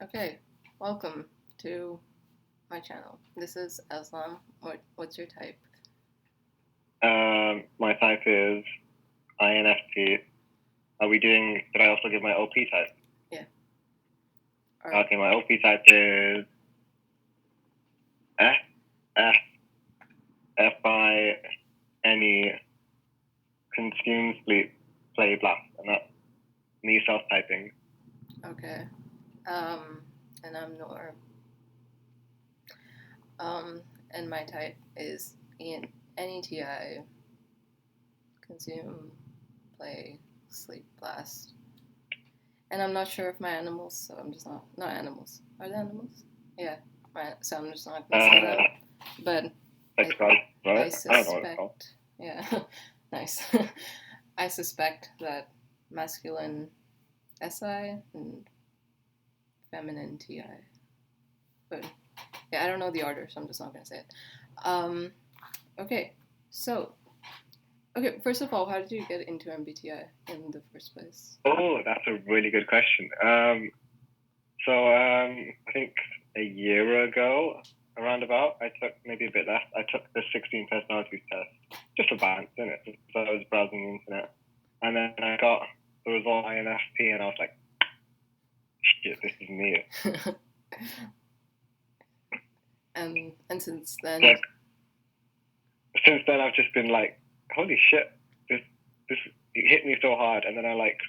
Okay, welcome to my channel. This is Eslam. What's your type? My type is INFP. Are we doing? Did I also give my OP type? Yeah. All right. Okay, my OP type is FINE, consume, sleep, play, blast, and that's me self-typing. Okay. And I'm Noor. And my type is NETI, consume, play, sleep, blast. And I'm not sure if my animals, so I'm just not animals. Are they animals? Yeah. So I'm just not gonna say that. But I suspect. Yeah. Nice. I suspect that masculine SI and feminine TI. But yeah, I don't know the order, so I'm just not gonna say it. Okay, so first of all, how did you get into MBTI in the first place? Oh, that's a really good question. So I think a year ago, around about, I took maybe a bit less. I took the 16 personalities test just for balance, innit? So I was browsing the internet, and then I got the result INFP, and I was like, shit, this is me. And since then, I've just been like, holy shit, this it hit me so hard, and then I like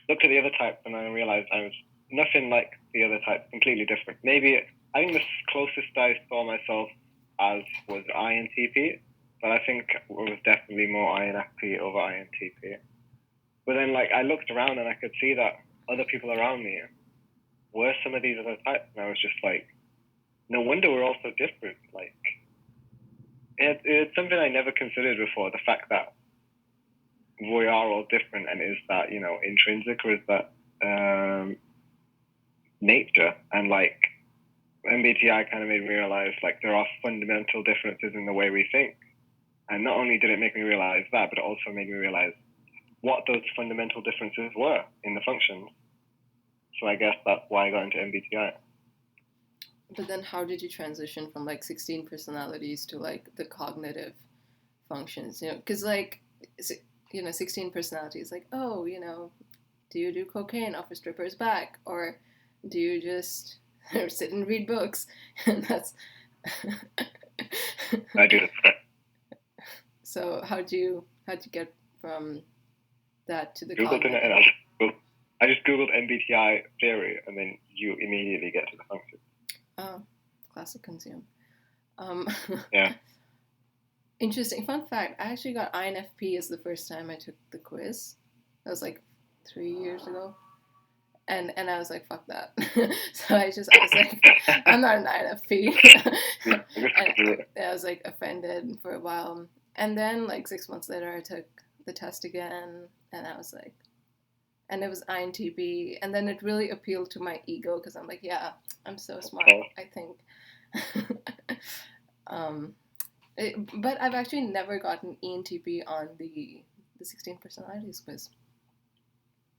looked at the other types, and I realized I was nothing like the other types, completely different. Maybe I think the closest I saw myself as was INTP, but I think it was definitely more INFP over INTP. But then, like, I looked around and I could see that other people around me were some of these other types, and I was just like, no wonder we're all so different. Like, it's something I never considered before, the fact that we are all different, and is that, you know, intrinsic, or is that nature? And like, MBTI kind of made me realize like there are fundamental differences in the way we think. And not only did it make me realize that, but it also made me realize what those fundamental differences were in the functions. So I guess that's why I got into MBTI. But then how did you transition from like 16 personalities to like the cognitive functions? You know, because like, 16 personalities, like, oh, you know, do you do cocaine off a stripper's back? Or do you just sit and read books? And that's... I do. So how'd you get from that to the Googled cognitive? And I just Googled MBTI theory, and then you immediately get to the function. Oh, classic consume. Yeah. Interesting. Fun fact, I actually got INFP as the first time I took the quiz. That was like 3 years ago. And I was like, fuck that. So I was like, I'm not an INFP. And I was like offended for a while. And then like 6 months later, I took the test again, and I was like, and it was INTP, and then it really appealed to my ego because I'm like, yeah, I'm so smart, I think. But I've actually never gotten ENTP on the 16 personalities quiz.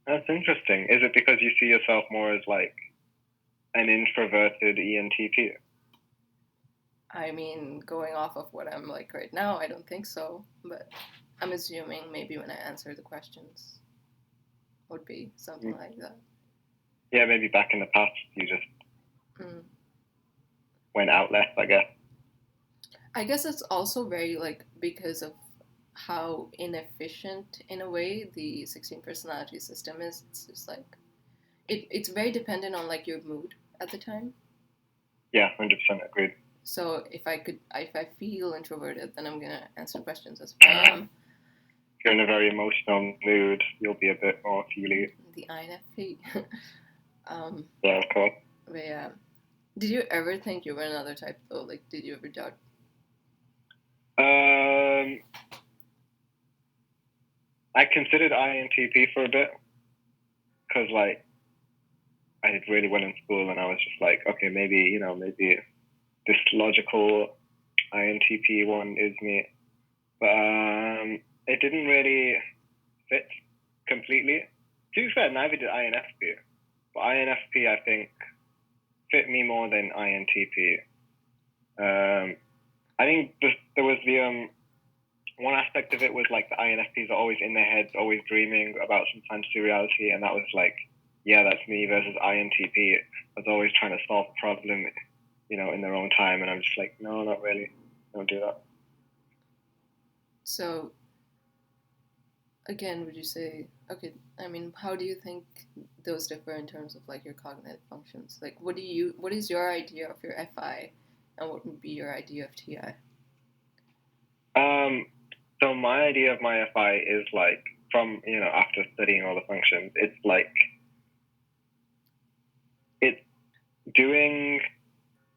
That's interesting. Is it because you see yourself more as like an introverted ENTP? I mean, going off of what I'm like right now, I don't think so, but I'm assuming maybe when I answer the questions would be something like that. Yeah, maybe back in the past you just went out less, I guess. I guess it's also very like because of how inefficient in a way the 16 personality system is. It's just like it's very dependent on like your mood at the time. Yeah, 100% agreed. So if I feel introverted, then I'm gonna answer questions as if I am. If you're in a very emotional mood, you'll be a bit more feely. The INFP. Yeah, of course. But yeah, did you ever think you were another type though? Like, did you ever doubt? I considered INTP for a bit because like I did really well in school, and I was just like, okay, maybe this logical INTP one is me, but it didn't really fit completely. To be fair, neither did INFP. But INFP, I think, fit me more than INTP. I think there was the one aspect of it was like the INFPs are always in their heads, always dreaming about some fantasy reality, and that was like, yeah, that's me, versus INTP was always trying to solve a problem, in their own time, and I'm just like, no, not really, don't do that. So, again, would you say, okay, I mean, how do you think those differ in terms of like your cognitive functions? Like, what is your idea of your FI, and what would be your idea of TI? So my idea of my FI is like, from, after studying all the functions, it's like, it's doing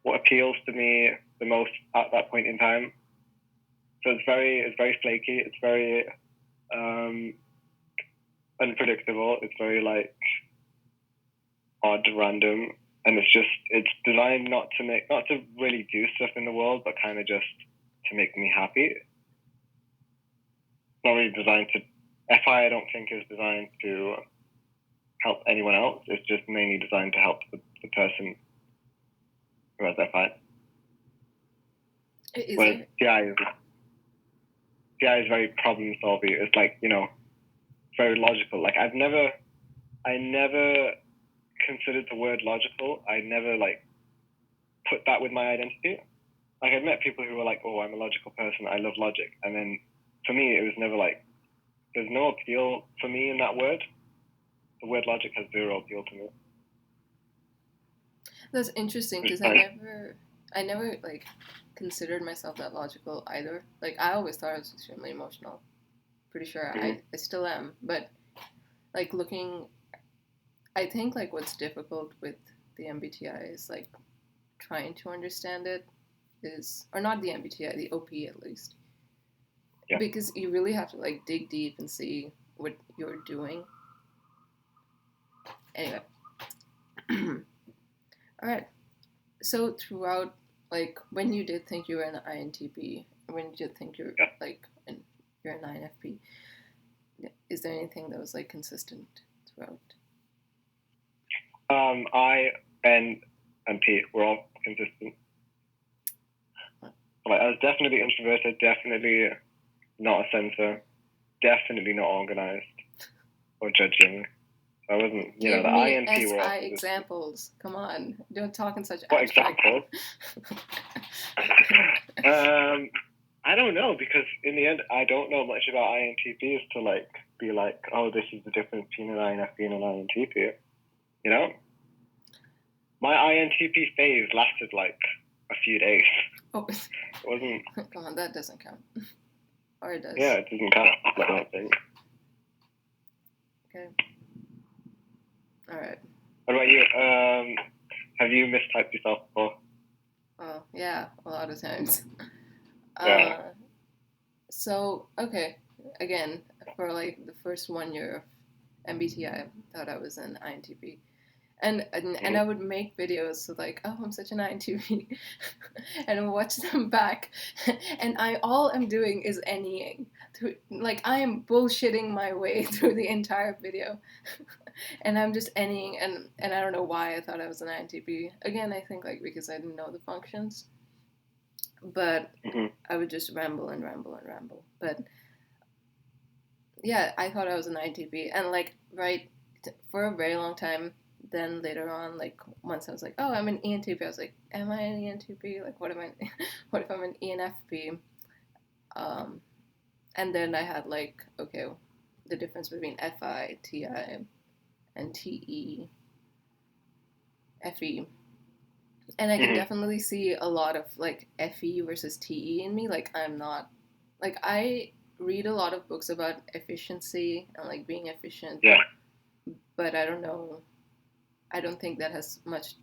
what appeals to me the most at that point in time. So it's very flaky. It's very unpredictable. It's very like odd, random, and it's designed not to really do stuff in the world, but kind of just to make me happy. It's not really designed to. FI, I don't think, is designed to help anyone else. It's just mainly designed to help the person who has FI. Whereas TI is very problem solving. It's like, very logical. Like I never considered the word logical. I never like put that with my identity. Like I've met people who were like, oh, I'm a logical person, I love logic. And then for me, it was never like, there's no appeal for me in that word. The word logic has zero appeal to me. That's interesting because I never like considered myself that logical either. Like I always thought I was extremely emotional. Pretty sure I still am, but like I think like what's difficult with the MBTI is like trying to understand it or not the MBTI, the OP at least. Yeah. Because you really have to like dig deep and see what you're doing. Anyway. All right. So throughout, like when you did think you were an INTP, when you did think you're you're an INFP, is there anything that was like consistent throughout? I and P were all consistent. Like I was definitely introverted, definitely not a sensor, definitely not organized or judging. I wasn't, Give the me INP SI were examples. Come on, don't talk in such abstract. What examples? I don't know, because in the end, I don't know much about INTPs to like be like, oh, this is the difference between an INFP and an INTP. My INTP phase lasted like a few days. Oh, it wasn't. Come on, that doesn't count. Or it does. Yeah, it doesn't count. I don't think. Okay. All right. What about you? Have you mistyped yourself before? Oh, yeah, a lot of times. Yeah. So, okay, again, for like the first 1 year of MBTI, I thought I was an INTP. And I would make videos so like, oh, I'm such an INTP, and watch them back, and all I'm doing is NEing. Like I am bullshitting my way through the entire video, and I'm just NEing, and I don't know why I thought I was an INTP. Again, I think like because I didn't know the functions, but I would just ramble and ramble and ramble. But yeah, I thought I was an INTP, and like for a very long time. Then later on, like once I was like, oh, I'm an ENTP. I was like, am I an ENTP? Like, what am I? What if I'm an ENFP? And then I had like, okay, the difference between FI, TI, and TE, FE, and I can definitely see a lot of like FE versus TE in me. Like I'm not, like I read a lot of books about efficiency and like being efficient. Yeah. But I don't know. I don't think that has much,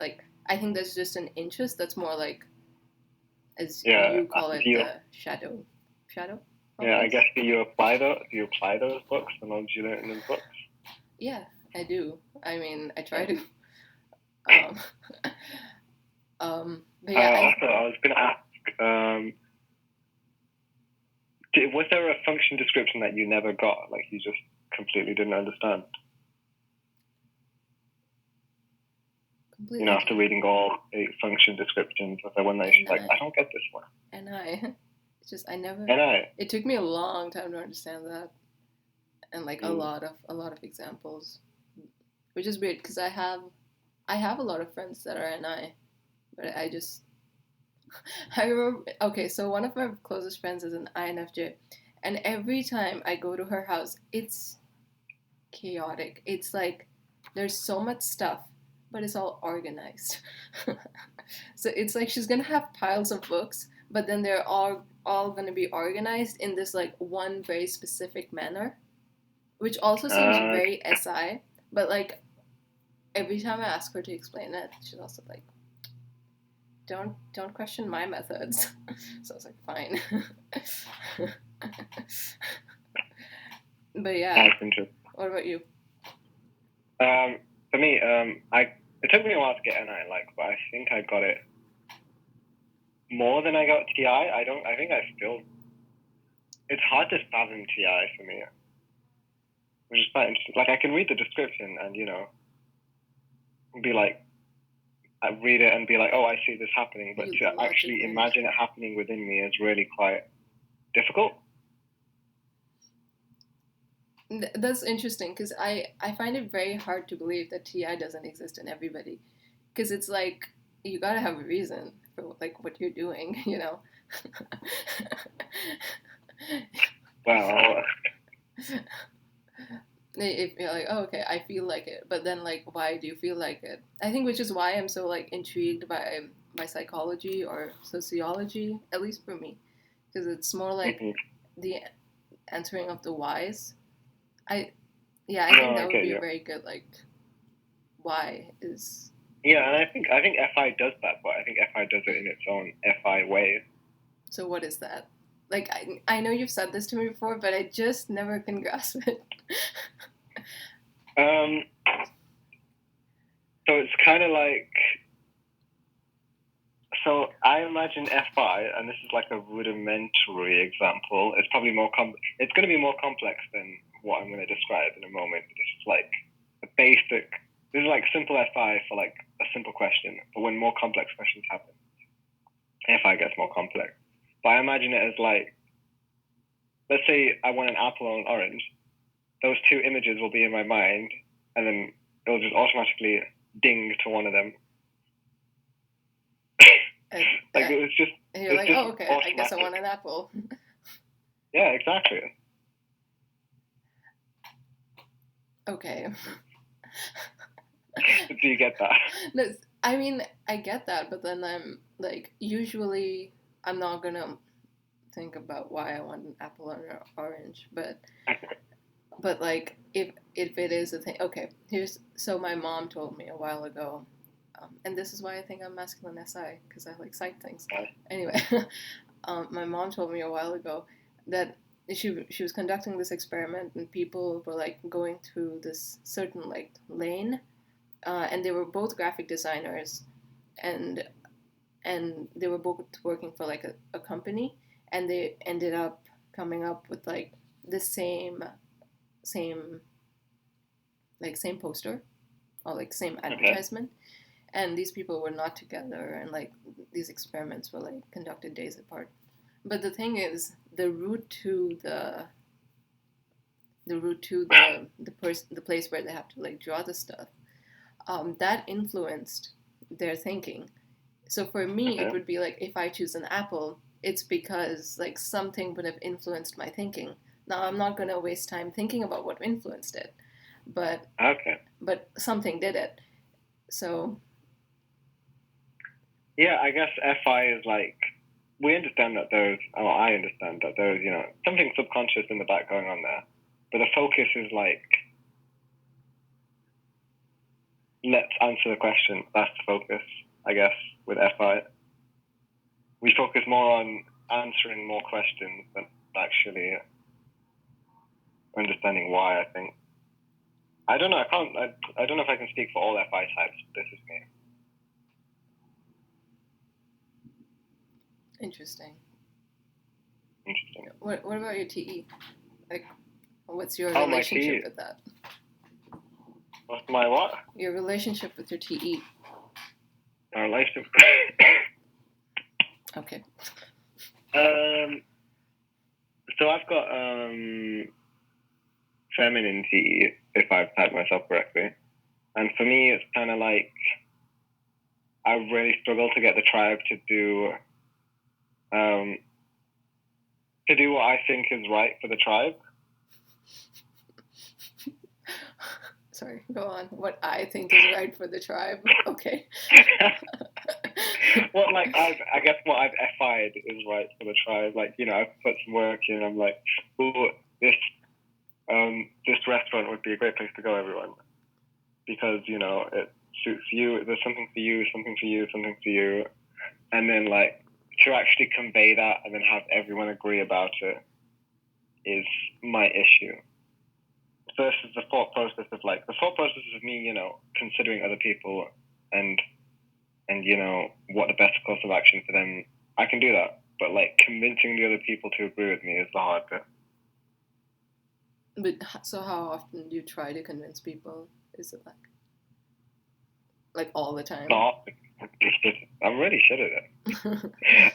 like, I think that's just an interest that's more like, as you call it, the shadow? Yeah, I guess do you apply those books, the knowledge you learn in those books? Yeah, I do. I mean, I try to. But yeah. Also, I was going to ask, was there a function description that you never got, like you just completely didn't understand? completely. After reading all the function descriptions, I was like, one night she's like, I don't get this one. It's just I never. And it took me a long time to understand that, and like a lot of examples, which is weird because I have a lot of friends that are NI, but I remember. Okay, so one of my closest friends is an INFJ, and every time I go to her house, it's chaotic. It's like there's so much stuff, but it's all organized. So it's like she's gonna have piles of books, but then they're all gonna be organized in this like one very specific manner, which also seems very SI. But like every time I ask her to explain it, she's also like, don't question my methods. So I was like, fine. But yeah. That's interesting. What about you? For me, it took me a while to get NI, but I think I got it more than I got TI. I think I still. It's hard to fathom TI for me, which is quite interesting. Like I can read the description and be like, I read it and be like, oh, I see this happening, but to actually imagine it happening within me is really quite difficult. That's interesting because I find it very hard to believe that TI doesn't exist in everybody, because it's like you gotta have a reason for like what you're doing, Well, if you're like, oh, okay, I feel like it, but then like, why do you feel like it? I think which is why I'm so like intrigued by psychology or sociology, at least for me, because it's more like the answering of the whys. I think that would be a very good like why is. Yeah, and I think FI does that, but I think FI does it in its own FI way. So what is that? Like I know you've said this to me before, but I just never can grasp it. So it's kind of like. So I imagine FI, and this is like a rudimentary example. It's probably it's going to be more complex than what I'm going to describe in a moment. This is like a basic. This is like simple FI for like a simple question, but when more complex questions happen, FI gets more complex. But I imagine it as like, let's say I want an apple or an orange. Those two images will be in my mind, and then it'll just automatically ding to one of them. It's just. And you're like, oh, okay, automatic. I guess I want an apple. Yeah, exactly. Okay. Do you get that? No, I mean, I get that, but then I'm like, usually I'm not gonna think about why I want an apple or an orange, but like if it is a thing, okay. So my mom told me a while ago. And this is why I think I'm masculine SI, because I like psych things. Anyway, my mom told me a while ago that she was conducting this experiment, and people were like going through this certain like lane, and they were both graphic designers, and they were both working for like a company, and they ended up coming up with like the same poster or like same advertisement. Okay. And these people were not together, and like these experiments were like conducted days apart. But the thing is, the route to the place where they have to like draw the stuff, that influenced their thinking. So for me, it would be like, if I choose an apple, it's because like something would have influenced my thinking. Now I'm not gonna waste time thinking about what influenced it, but something did it. So. Yeah, I guess FI is like, we understand that I understand that there's, something subconscious in the back going on there. But the focus is like, let's answer the question. That's the focus, I guess, with FI. We focus more on answering more questions than actually understanding why, I think. I don't know, I don't know if I can speak for all FI types, but this is me. Interesting. What about your TE? Like, what's your relationship with that? What's my what? Your relationship with your TE. Our life. Okay. So I've got femininity, if I've typed myself correctly, and for me, it's kind of like I really struggle to get the tribe to do what I think is right for the tribe. Sorry, go on. What I think is right for the tribe. Okay. Well, like I guess what I've FI'd is right for the tribe. Like, you know, I've put some work in. I'm like, oh, this restaurant would be a great place to go, everyone, because, you know, it suits you. There's something for you, something for you, something for you, and then like to actually convey that and then have everyone agree about it is my issue. Versus the thought process of me, you know, considering other people and you know what the best course of action for them. I can do that, but like convincing the other people to agree with me is the hard bit. But so how often do you try to convince people? Is it like all the time? Not often. I'm really shit at it.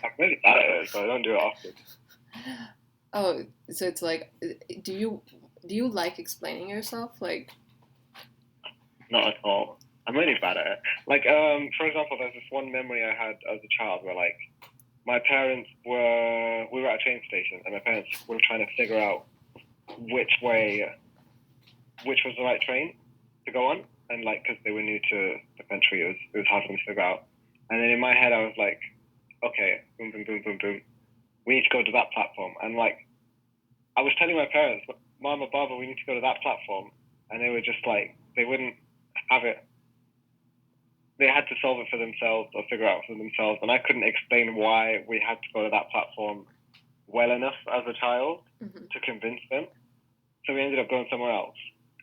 I'm really bad at it, so I don't do it often. Oh, so it's like, do you like explaining yourself? Like, not at all. I'm really bad at it. Like, for example, there's this one memory I had as a child where, like, my parents we were at a train station, and my parents were trying to figure out which was the right train to go on, and like, because they were new to the country, it was hard for them to figure out. And then in my head, I was like, okay, boom, boom, boom, boom, boom, we need to go to that platform. And like, I was telling my parents, Mama, Baba, we need to go to that platform, and they were just like, they wouldn't have it. They had to solve it for themselves or figure it out for themselves, and I couldn't explain why we had to go to that platform well enough as a child to convince them. So we ended up going somewhere else.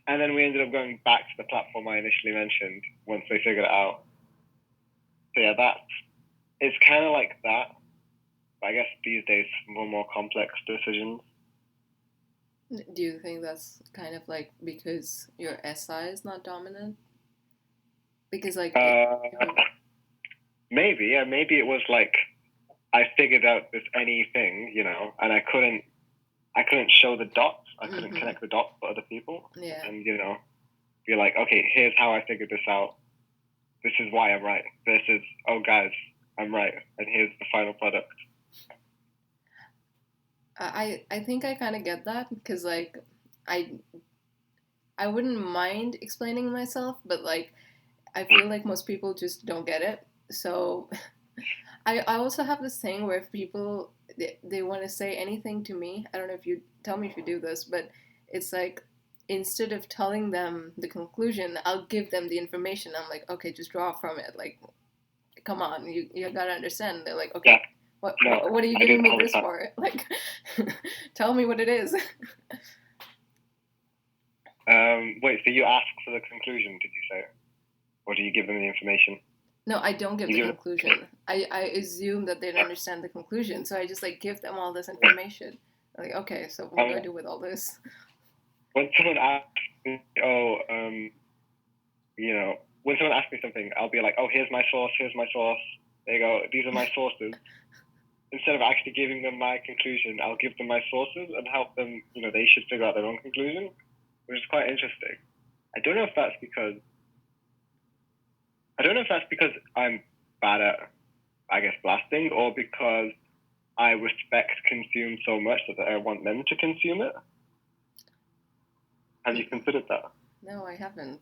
And then we ended up going back to the platform I initially mentioned once they figured it out. So yeah, it's kind of like that. But I guess these days, more complex decisions. Do you think that's kind of like because your SI is not dominant? Because like maybe it was like I figured out this anything, you know, and I couldn't show the dots. I couldn't connect the dots for other people. Yeah. And, you know, be like, okay, here's how I figured this out. This is why I'm right. Versus, oh, guys, I'm right. And here's the final product. I think I kind of get that because, like, I wouldn't mind explaining myself, but, like, I feel like most people just don't get it. So I also have this thing where if people, they want to say anything to me, I don't know if you, tell me if you do this, but it's like, instead of telling them the conclusion, I'll give them the information. I'm like, okay, just draw from it. Like, come on, you gotta understand. They're like, okay, yeah. What are you giving me this for? Like, tell me what it is. Wait, so you ask for the conclusion, did you say? Or do you give them the information? No, I don't give the conclusion. I assume that they'd understand the conclusion, so I just like give them all this information. Like, okay, so what do I do with all this? When someone asks me, you know, when someone asks me something, I'll be like, oh, here's my source. There you go. These are my sources. Instead of actually giving them my conclusion, I'll give them my sources and help them, you know, they should figure out their own conclusion, which is quite interesting. I don't know if that's because I'm bad at, I guess, blasting, or because I respect consume so much that I want them to consume it. Have you considered that? No, I haven't.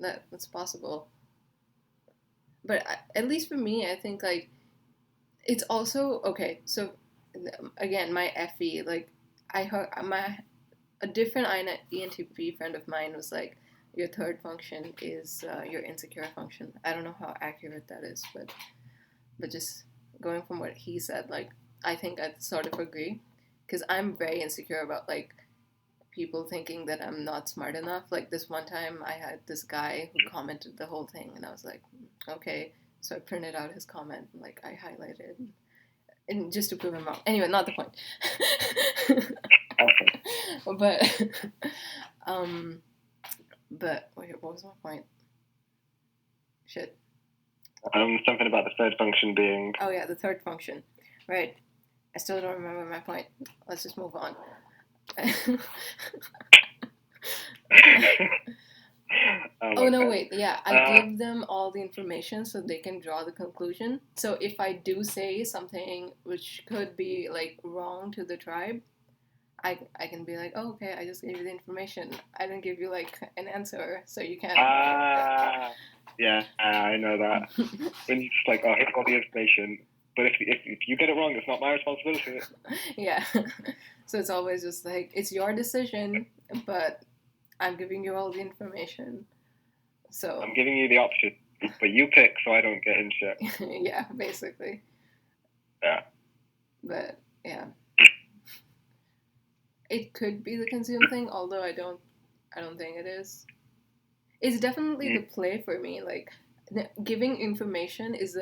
That's possible. But at least for me, I think, like, it's also, okay, so, again, my FE, like, a different INTP friend of mine was like, your third function is your insecure function. I don't know how accurate that is, but just going from what he said, like, I think I sort of agree, because I'm very insecure about, like, people thinking that I'm not smart enough. Like, this one time I had this guy who commented the whole thing, and I was like, okay, so I printed out his comment, and, like, I highlighted, and just to prove him wrong. Anyway, not the point. But wait, what was my point? Shit. Something about the third function being. Oh yeah, the third function, right? I still don't remember my point. Let's just move on. Oh no, wait. Yeah, I give them all the information so they can draw the conclusion. So if I do say something which could be like wrong to the tribe, I can be like, oh, okay, I just gave you the information. I didn't give you like an answer, so you can't. Yeah, I know that. When you just like, oh, here's all the information, but if you get it wrong, it's not my responsibility. Yeah. So it's always just like, it's your decision, but I'm giving you all the information. So I'm giving you the option, but you pick so I don't get in shit. Yeah, basically. Yeah. But yeah. It could be the consume thing, although I don't think it is. It's definitely the play for me. Like giving information is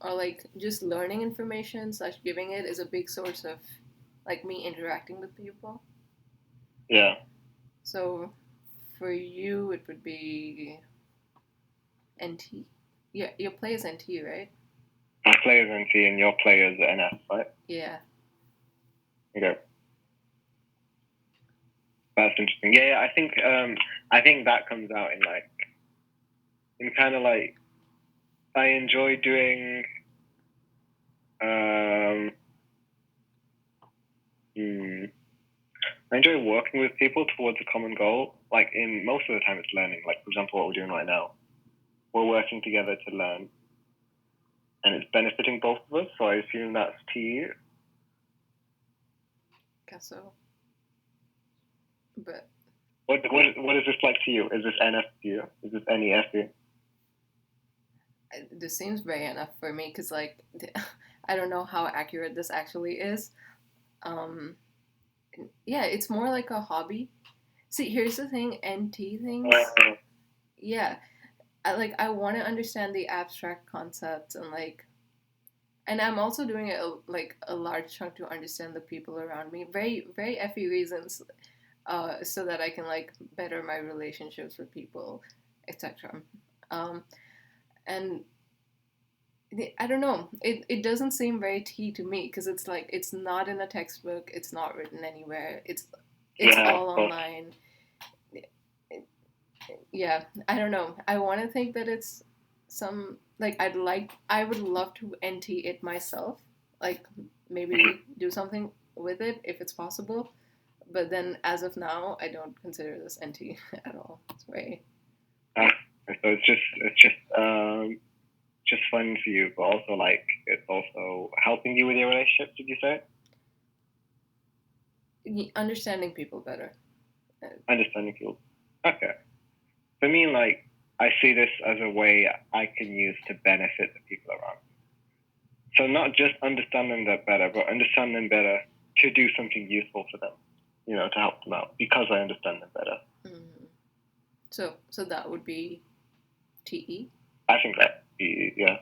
or like just learning information / giving it is a big source of like me interacting with people. Yeah. So for you, it would be NT. Yeah, your play is NT, right? My play is NT and your play is NF, right? Yeah. Okay. That's interesting. Yeah, I think that comes out in kind of like, I enjoy doing I enjoy working with people towards a common goal. Like in most of the time it's learning. Like for example, what we're doing right now. We're working together to learn. And it's benefiting both of us, so I assume that's T. Guess so. But what is this like to you? Is this NF to you? Is this NEF to you? This seems very enough for me because like I don't know how accurate this actually is. Yeah, it's more like a hobby. See, here's the thing, NT things. Yeah, I want to understand the abstract concepts and like, and I'm also doing it like a large chunk to understand the people around me. Very very effy reasons, so that I can like better my relationships with people, etc. And I don't know. It doesn't seem very T to me because it's like it's not in a textbook. It's not written anywhere. It's all online. Yeah, I don't know. I want to think that it's some like I would love to NT it myself. Like maybe do something with it if it's possible. But then as of now, I don't consider this NT at all. It's very. So it's just fun for you, but also like it's also helping you with your relationship. Did you say? Understanding people better. Understanding people. Okay. For me, like I see this as a way I can use to benefit the people around me. So not just understand them better, but understand them better to do something useful for them. You know, to help them out because I understand them better. Mm-hmm. So that would be TE. I think that TE, yeah.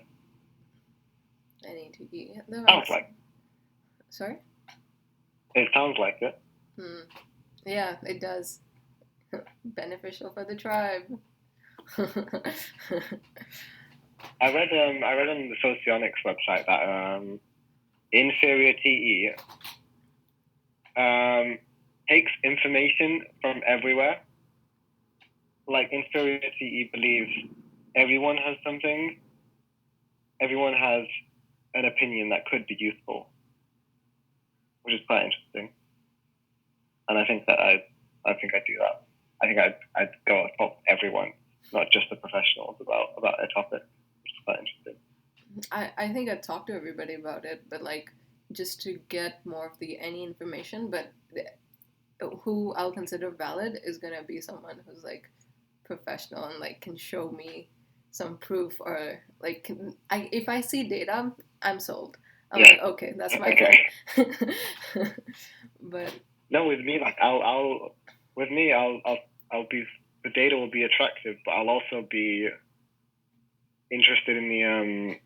Any TE. Sounds like. Sorry. It sounds like it. Yeah, it does. Beneficial for the tribe. I read on the Socionics website that inferior TE takes information from everywhere. Like inferior TE believes everyone has something. Everyone has an opinion that could be useful, which is quite interesting. And I think that I do that. I think I'd go and talk to everyone, not just the professionals, about a topic, which is quite interesting. I think I'd talk to everybody about it, but like just to get more of any information. But who I'll consider valid is gonna be someone who's like professional and like can show me some proof or like if I see data, I'm sold. I'm like, okay, that's my thing. But no, with me, like I'll be, the data will be attractive, but I'll also be interested in the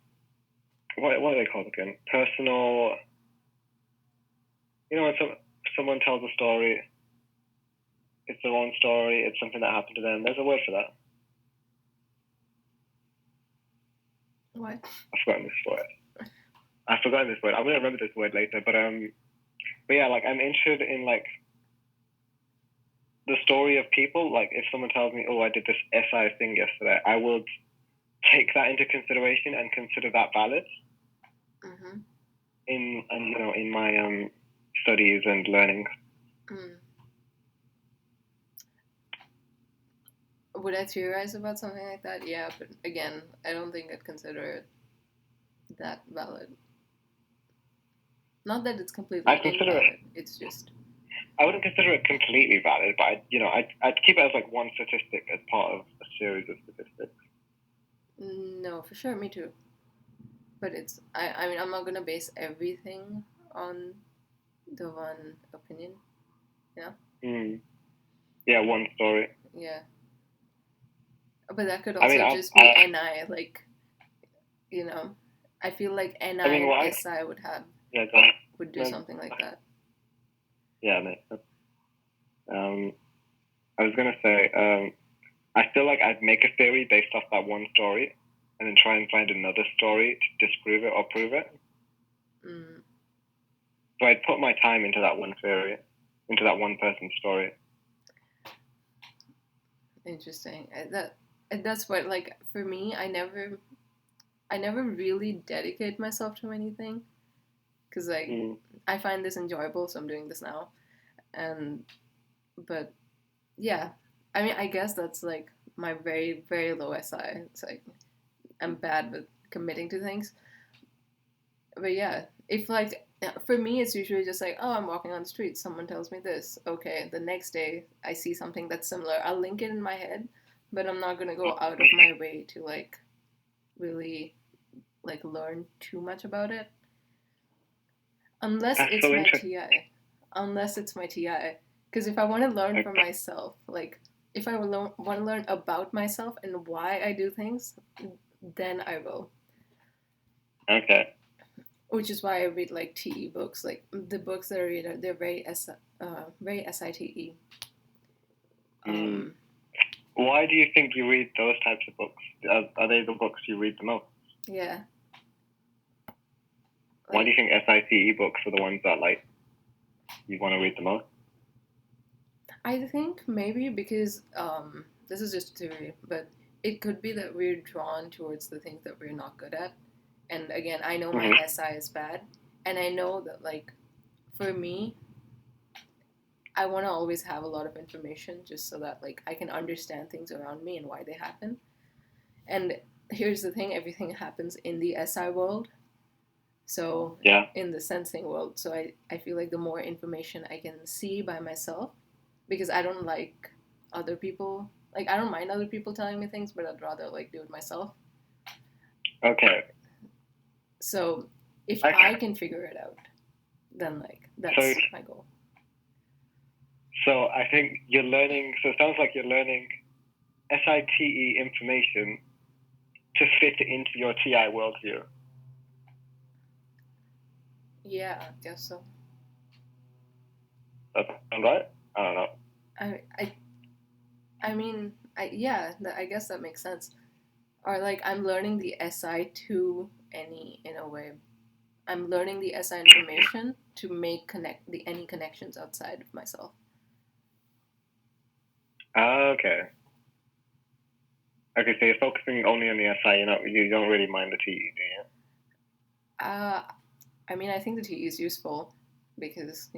what are they called again? Personal. You know, when someone tells a story, it's their own story. It's something that happened to them. There's a word for that. What? I've forgotten this word. I'm gonna remember this word later. But yeah, like I'm interested in like the story of people. Like if someone tells me, "Oh, I did this SI thing yesterday," I would take that into consideration and consider that valid. Mm-hmm. In my studies and learning. Would I theorize about something like that? Yeah, but again, I don't think I'd consider it that valid. Not that it's completely invalid. It's just. I wouldn't consider it completely valid, but I'd keep it as like one statistic as part of a series of statistics. No, for sure, me too. But it's I mean I'm not gonna base everything on the one opinion, you know? Yeah, one story. Yeah. But that could also just be NI, like, you know, I feel like NI and SI would have would do something like that. Yeah, no. I was gonna say, I feel like I'd make a theory based off that one story, and then try and find another story to disprove it or prove it. So I'd put my time into that one theory, into that one person's story. Interesting. That's what, like, for me, I never really dedicate myself to anything, because like I find this enjoyable, so I'm doing this now, but yeah, I mean, I guess that's like my very, very low SI. It's like I'm bad with committing to things. But yeah, if like for me, it's usually just like, oh, I'm walking on the street, someone tells me this. Okay, the next day I see something that's similar. I'll link it in my head, but I'm not gonna go out of my way to like really like learn too much about it, unless it's my TI. Unless it's my TI, because if I want to learn for myself, like if I want to learn about myself and why I do things, then I will. Okay. Which is why I read like TE books. Like the books that I read, they're very SITE. Why do you think you read those types of books? Are they the books you read the most? Yeah. Why do you think SITE books are the ones that like you want to read the most? I think maybe because this is just theory, but it could be that we're drawn towards the things that we're not good at. And again, I know my SI is bad, and I know that like for me, I want to always have a lot of information just so that like I can understand things around me and why they happen. And here's the thing, everything happens in the SI world. So in the sensing world. So I feel like the more information I can see by myself, because I don't like other people, like I don't mind other people telling me things, but I'd rather like do it myself. Okay. So if I can figure it out, then like that's my goal. So I think you're learning, so it sounds like you're learning SITE information to fit into your TI worldview. Yeah, I guess so. That sound right? I don't know. I mean, I guess that makes sense. Or like I'm learning the SI to any in a way. I'm learning the SI information to make any connections outside of myself. Okay. Okay, so you're focusing only on the SI. You don't really mind the TE, do you? I mean, I think the TE is useful because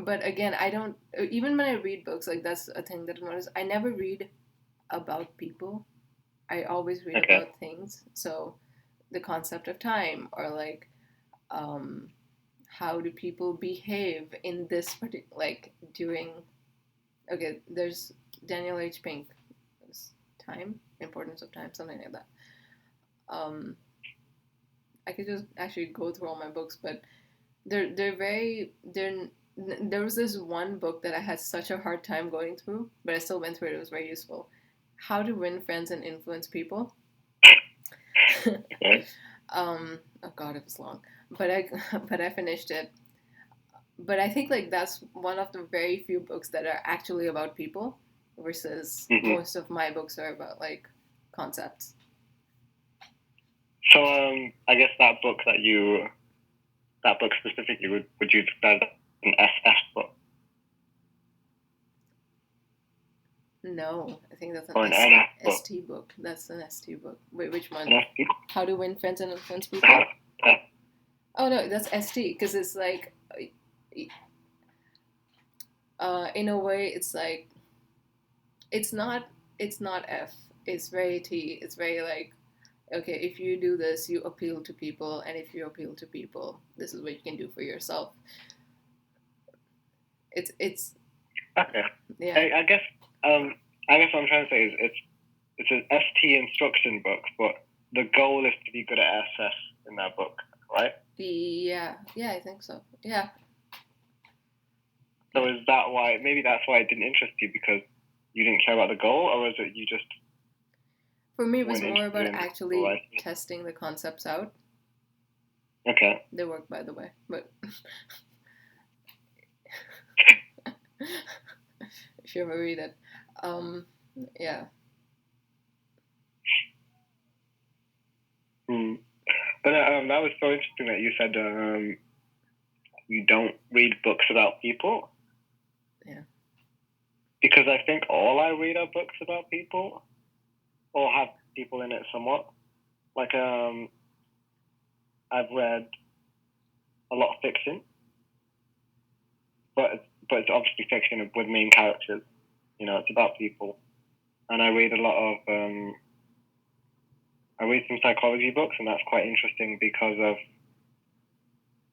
but again, I don't. Even when I read books, like that's a thing that I notice. I never read about people. I always read about things. So the concept of time, or like how do people behave in this particular, like during. Okay, there's Daniel H. Pink. Time, importance of time, something like that. I could just actually go through all my books, but there was this one book that I had such a hard time going through, but I still went through it. It was very useful. How to Win Friends and Influence People. Oh God, it was long, but I finished it. But I think like that's one of the very few books that are actually about people, versus most of my books are about like concepts. So I guess that book specifically, would you describe as an SF book? No, I think that's Or an an NF book? ST book. That's an ST book. Wait, which one? An FP? How to Win Friends and Influence People? Oh no, that's ST, because it's like, in a way, it's like, it's not F. It's very T. It's very like, okay, if you do this, you appeal to people, and if you appeal to people, this is what you can do for yourself. It's okay. Yeah. I guess what I'm trying to say is it's an ST instruction book, but the goal is to be good at SF in that book, right? Yeah, I think so. Yeah. So is that why? Maybe that's why it didn't interest you, because you didn't care about the goal, or was it you just? For me, it was more about actually testing the concepts out. Okay. They work, by the way, but if you ever read it, yeah. But that was so interesting that you said you don't read books about people. Yeah. Because I think all I read are books about people, or have people in it somewhat. Like I've read a lot of fiction, but it's obviously fiction with main characters. You know, it's about people, and I read a lot of I read some psychology books, and that's quite interesting because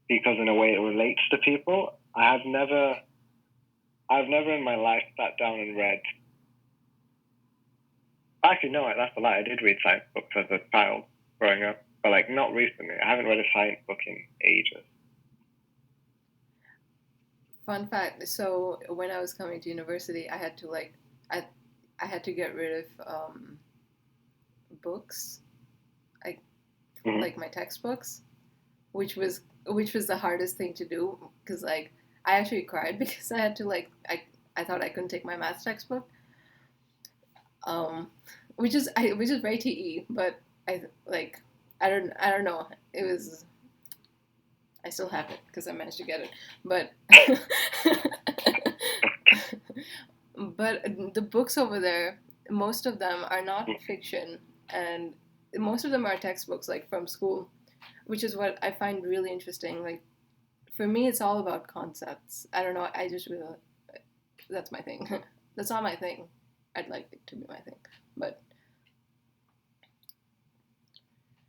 in a way it relates to people. I've never in my life sat down and read. Actually, no, that's a lie. I did read science books as a child growing up, but like not recently. I haven't read a science book in ages. Fun fact. So when I was coming to university, I had to I had to get rid of books, like my textbooks, which was the hardest thing to do, because like I actually cried because I had to I thought I couldn't take my math textbook, which is very TE, but I don't know, it was, I still have it because I managed to get it, but but the books over there, most of them are not fiction, and most of them are textbooks like from school, which is what I find really interesting. Like for me, it's all about concepts. I don't know. I just really, that's my thing. That's not my thing. I'd like it to be my thing, but.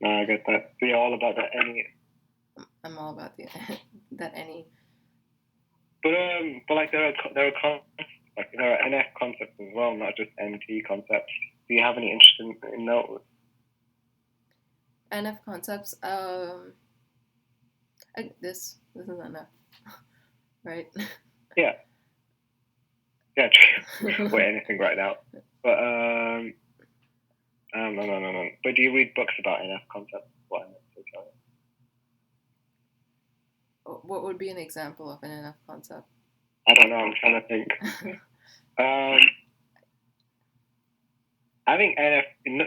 No, I get that. So you're all about that any. I'm all about that any. But like there are concepts, like there are NF concepts as well, not just NT concepts. Do you have any interest in those? NF concepts. This is NF, right? Yeah. Yeah, true. Or anything right now. But no. But do you read books about NF concepts? What would be an example of an NF concept? I don't know. I'm trying to think. I think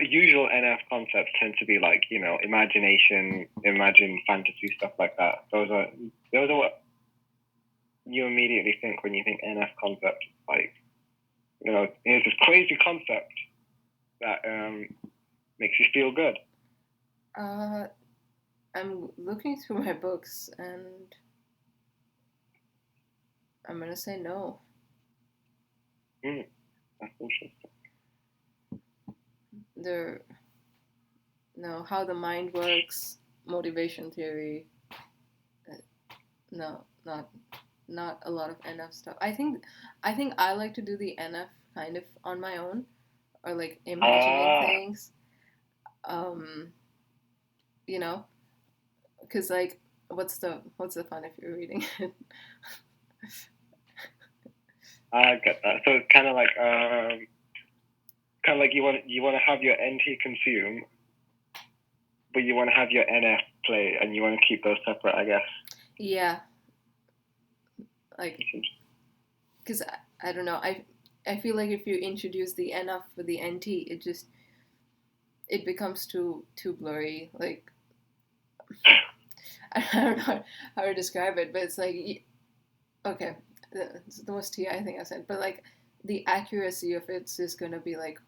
usual NF concepts tend to be like, you know, imagination, imagine fantasy, stuff like that. Those are what you immediately think when you think NF concept. Like, you know, here's this crazy concept that makes you feel good. I'm looking through my books and I'm gonna say no. That's interesting. No, how the mind works, motivation theory. No, not a lot of NF stuff. I think I like to do the NF kind of on my own, or like imagining things. You know, because like, what's the fun if you're reading it? I get that. So it's kind of like you want to have your NT consume, but you want to have your NF play, and you want to keep those separate, I guess. Yeah. Like, because I don't know, I feel like if you introduce the NF for the NT, it becomes too blurry. Like I don't know how to describe it, but it's like, okay, it's the most T I think I said, but like the accuracy of it's just gonna be like,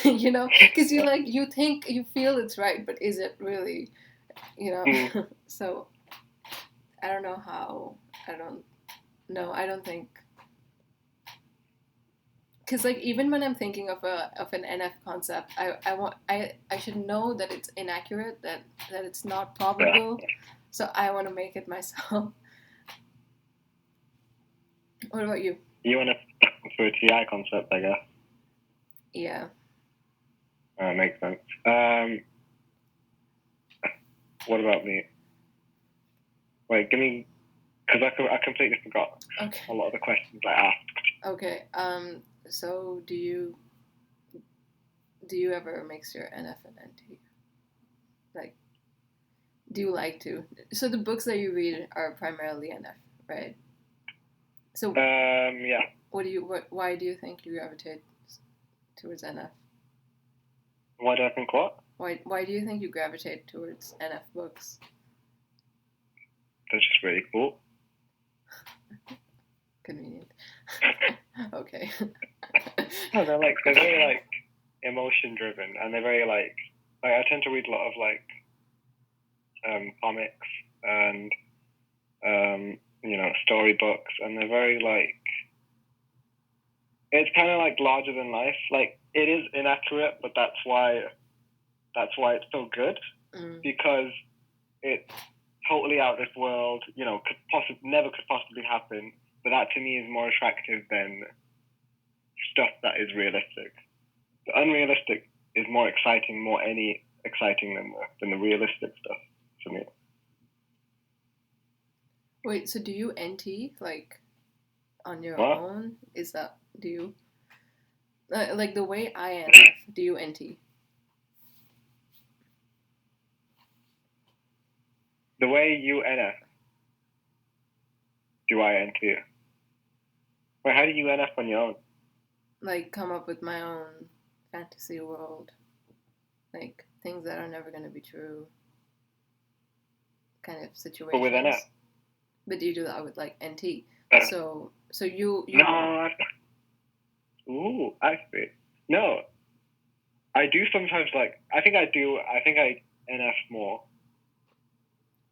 because you think you feel it's right, but is it really, So I don't know how. I don't know. I don't think because like even when I'm thinking of an NF concept, I should know that it's inaccurate, that it's not probable, so I want to make it myself. What about you? You want to for a TI concept, I guess. Yeah. Makes sense. What about me? Wait, give me, because I completely forgot a lot of the questions I asked. Okay. So do you ever mix your NF and NT? Like, do you like to? So the books that you read are primarily NF, right? So yeah. Why do you think you gravitate towards NF? Why do I think what? Why do you think you gravitate towards NF books? That's just really cool. Convenient. Okay. No, they're very like emotion driven, and they're very like I tend to read a lot of like comics and storybooks, and they're very like, it's kind of like larger than life. Like it is inaccurate, but that's why it's so good, because it's totally out of this world. Never could possibly happen. But that to me is more attractive than stuff that is realistic. The unrealistic is more exciting, exciting than the realistic stuff for me. Wait, so do you NT like on your What? own? Do you like the way I NF? Do you NT? The way you NF, do I NT? Wait, how do you NF on your own? Like come up with my own fantasy world, like things that are never going to be true, kind of situations. But with NF. But you do that with like NT. So you. No. Ooh, I see. No, I do sometimes like. I think I NF more.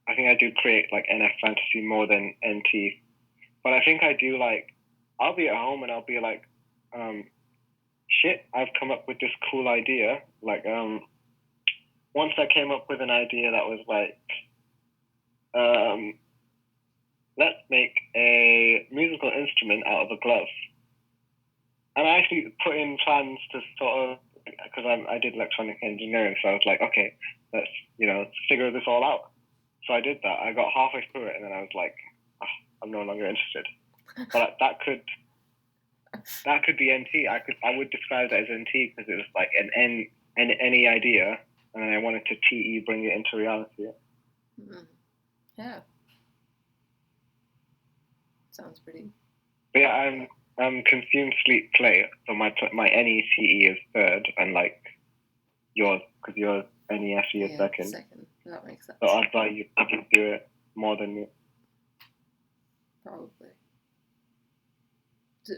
I think I do create like NF fantasy more than NT. But I think I do like. I'll be at home and I'll be like, shit, I've come up with this cool idea. Like, once I came up with an idea that was like, let's make a musical instrument out of a glove. And I actually put in plans to sort of, because I did electronic engineering, so I was like, okay, let's figure this all out. So I did that. I got halfway through it, and then I was like, I'm no longer interested. But that could be NT. I would describe that as NT because it was like any idea, and then I wanted to TE bring it into reality. Yeah. Sounds pretty. But yeah, I'm consume, sleep, play. So my NECE is third, and like yours, because yours NEFE is second. Second. That makes sense. So I'd like you probably do it more than me. Probably.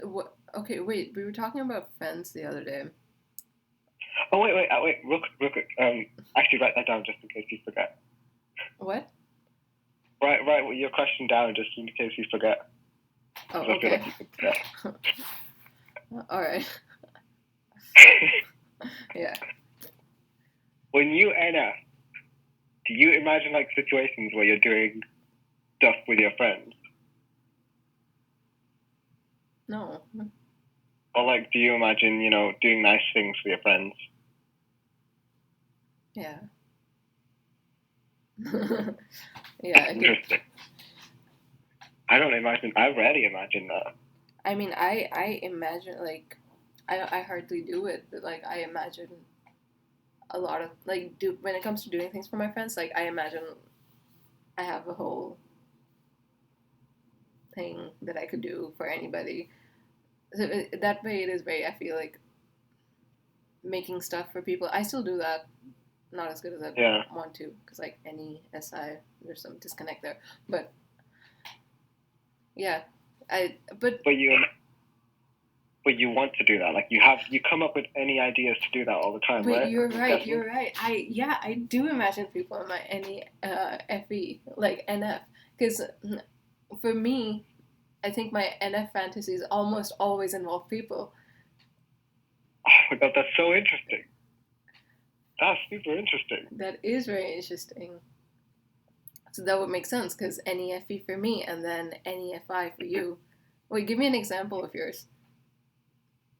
What? Okay, wait. We were talking about friends the other day. Oh wait, real quick. Actually, write that down just in case you forget. What? Write your question down just in case you forget. Oh, okay. I feel like you could forget. All right. Yeah. When you NF, do you imagine like situations where you're doing stuff with your friends? No. Or like, do you imagine, doing nice things for your friends? Yeah. Yeah. Interesting. I rarely imagine that. I mean, I imagine, like, I hardly do it, but like I imagine a lot of when it comes to doing things for my friends, like I imagine I have a whole thing that I could do for anybody. So that way it is very, I feel like, making stuff for people. I still do that, not as good as I Yeah. want to, because like NE, SI, there's some disconnect there. But yeah, but you want to do that. Like you come up with any ideas to do that all the time, but right? you're right. You're right. I do imagine people in my NE, like NF, because for me, I think my NF fantasies almost always involve people. Oh my god, that's so interesting. That's super interesting. That is very interesting. So that would make sense because NEFE for me and then NEFI for you. Wait, give me an example of yours.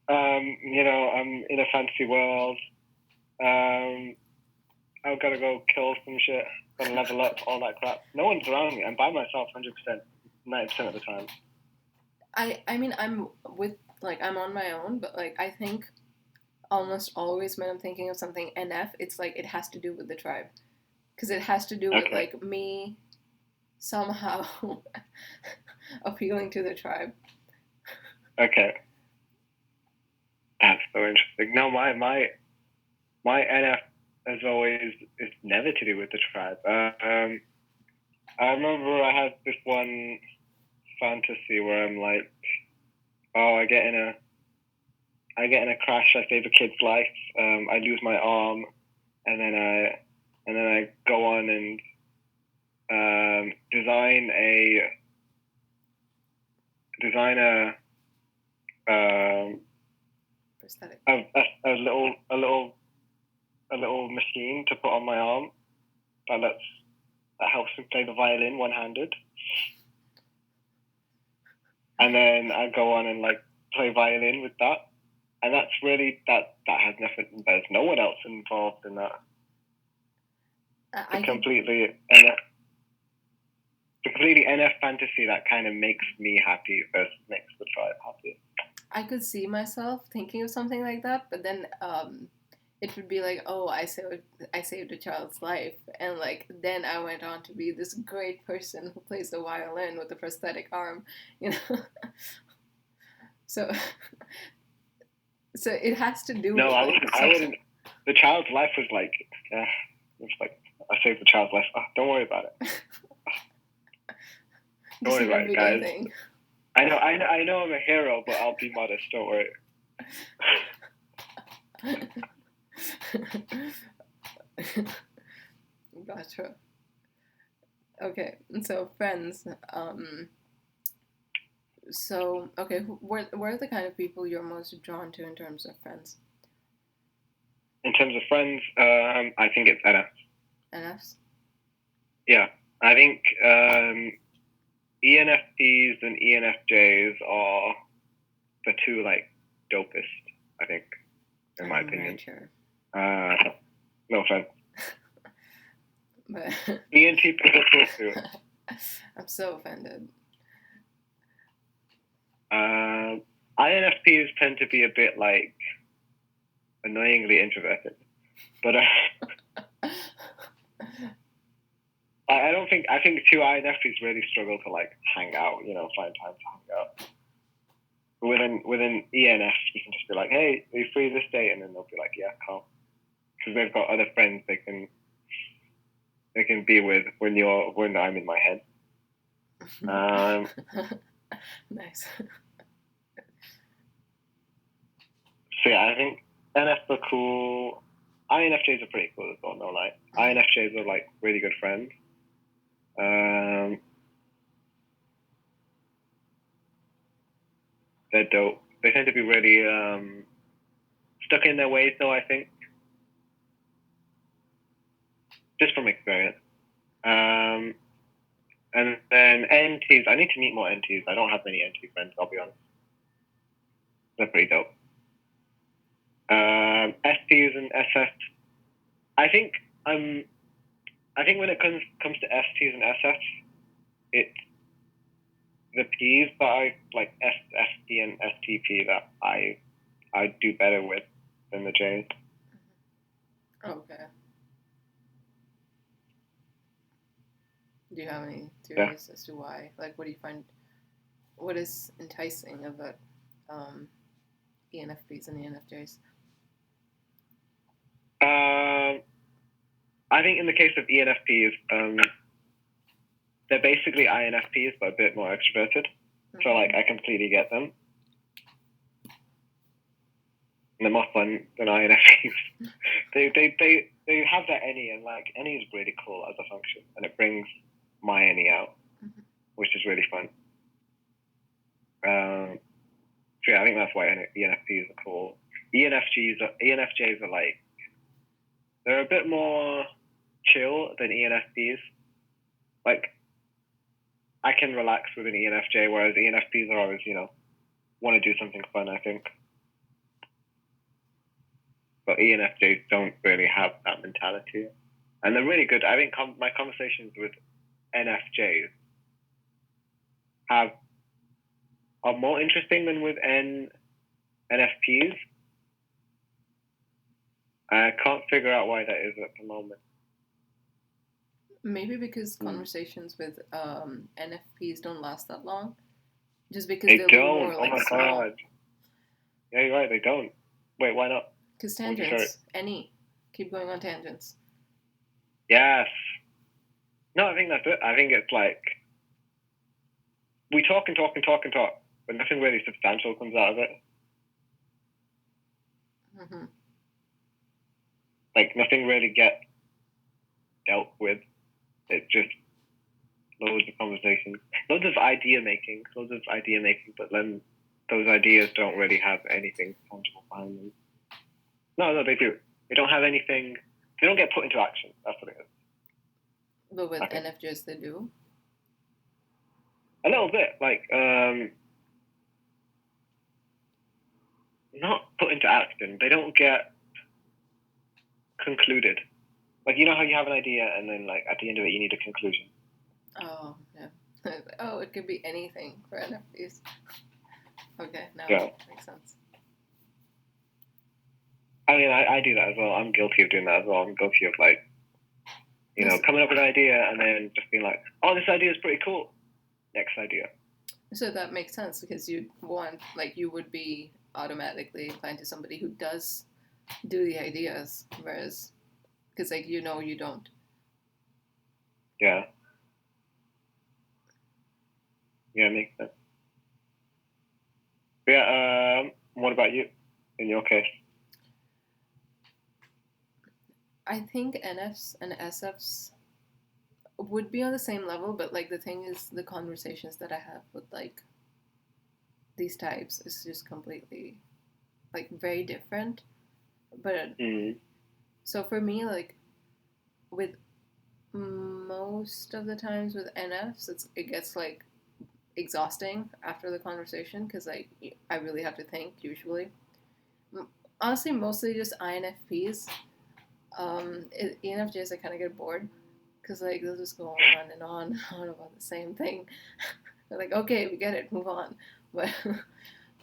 I'm in a fantasy world. I've got to go kill some shit, gotta level up, all that crap. No one's around me. I'm by myself 100%, 90% of the time. I mean, I'm on my own, but like, I think almost always when I'm thinking of something NF, it's like it has to do with the tribe. Because it has to do with like me somehow appealing to the tribe. Okay. That's so interesting. No, my NF as always is never to do with the tribe. I remember I had this one fantasy where I'm like, oh, I get in a crash, I save a kid's life, I lose my arm, and then I go on and design prosthetic. A little machine to put on my arm that helps me play the violin one-handed, and then I go on and like play violin with that, and that's really that has nothing. There's no one else involved in that. Completely NF fantasy that kind of makes me happy versus makes the tribe happy. I could see myself thinking of something like that, but then it would be like, oh, I saved a child's life, and like then I went on to be this great person who plays the violin with a prosthetic arm, you know. So it has to do. No, with, I wouldn't. The child's life was like, it's like I saved the child's life. Oh, don't worry about it. Don't worry about it, guys. Thing. I know I'm a hero, but I'll be modest. Don't worry. Gotcha. Okay, so friends. So okay, what are the kind of people you're most drawn to in terms of friends? In terms of friends, I think it's NFs. NFs? Yeah, I think ENFPs and ENFJs are the two like dopest. I think, in my opinion. Sure. No offense. But ENTP are cool too. I'm so offended. INFPs tend to be a bit like annoyingly introverted, but I think two INFPs really struggle to like hang out, find time to hang out. With an ENF, you can just be like, hey, are you free this day? And then they'll be like, yeah, come. Because they've got other friends they can be with when I'm in my head. Nice. So yeah, I think NFs are cool. INFJs are pretty cool as well, no lie. INFJs are like really good friends. They're dope. They tend to be really stuck in their ways, though, I think. Just from experience. And then NTs. I need to meet more NTs. I don't have many NT friends, I'll be honest. They're pretty dope. STs and SS. I think when it comes to STs and SS, it's the Ps that I like ST and STP that I do better with than the Js. Okay. Do you have any theories as to why? Like, what do you find? What is enticing about ENFPs and ENFJs? I think in the case of ENFPs, they're basically INFPs, but a bit more extroverted. Mm-hmm. So, like, I completely get them. And they're more fun than INFPs. they have that NE, and, like, NE is really cool as a function, and it brings my NE out, mm-hmm. which is really fun. So, yeah, I think that's why ENFPs are cool. ENFJs are, like, they're a bit more chill than ENFPs. Like, I can relax with an ENFJ, whereas ENFPs are always, want to do something fun, I think. But ENFJs don't really have that mentality. And they're really good. I think my conversations with NFJs are more interesting than with NFPs. I can't figure out why that is at the moment. Maybe because conversations with NFPs don't last that long. Just because they don't. More, like, my small. God. Yeah, you're right. They don't. Wait, why not? Because tangents. Keep going on tangents. Yes. No, I think that's it. I think it's like we talk and talk and talk and talk, but nothing really substantial comes out of it. Mm-hmm. Like, nothing really gets dealt with. It's just loads of conversations, loads of idea making, but then those ideas don't really have anything tangible behind them. No, they do. They don't have anything. They don't get put into action. That's what it is. But with NFJs, they do? A little bit. Like, not put into action. They don't get concluded. Like, you know how you have an idea and then, like, at the end of it, you need a conclusion? Oh, yeah. Oh, it could be anything for NFTs. Okay, now it makes sense. I mean, I do that as well. I'm guilty of doing that as well. I'm guilty of, like, coming up with an idea and then just being like, oh, this idea is pretty cool. Next idea. So that makes sense because you would be automatically inclined to somebody who does do the ideas, whereas, because, like, you don't. Yeah. Yeah, it makes sense. But yeah, what about you, in your case? I think NFs and SFs would be on the same level, but, like, the thing is, the conversations that I have with, like, these types is just completely, like, very different. But so for me, like, with most of the times with NFs, it gets, like, exhausting after the conversation because, like, I really have to think usually. Honestly, mostly just INFPs. ENFJs, I kind of get bored because, like, they'll just go on and on and on about the same thing. They're like, okay, we get it, move on. But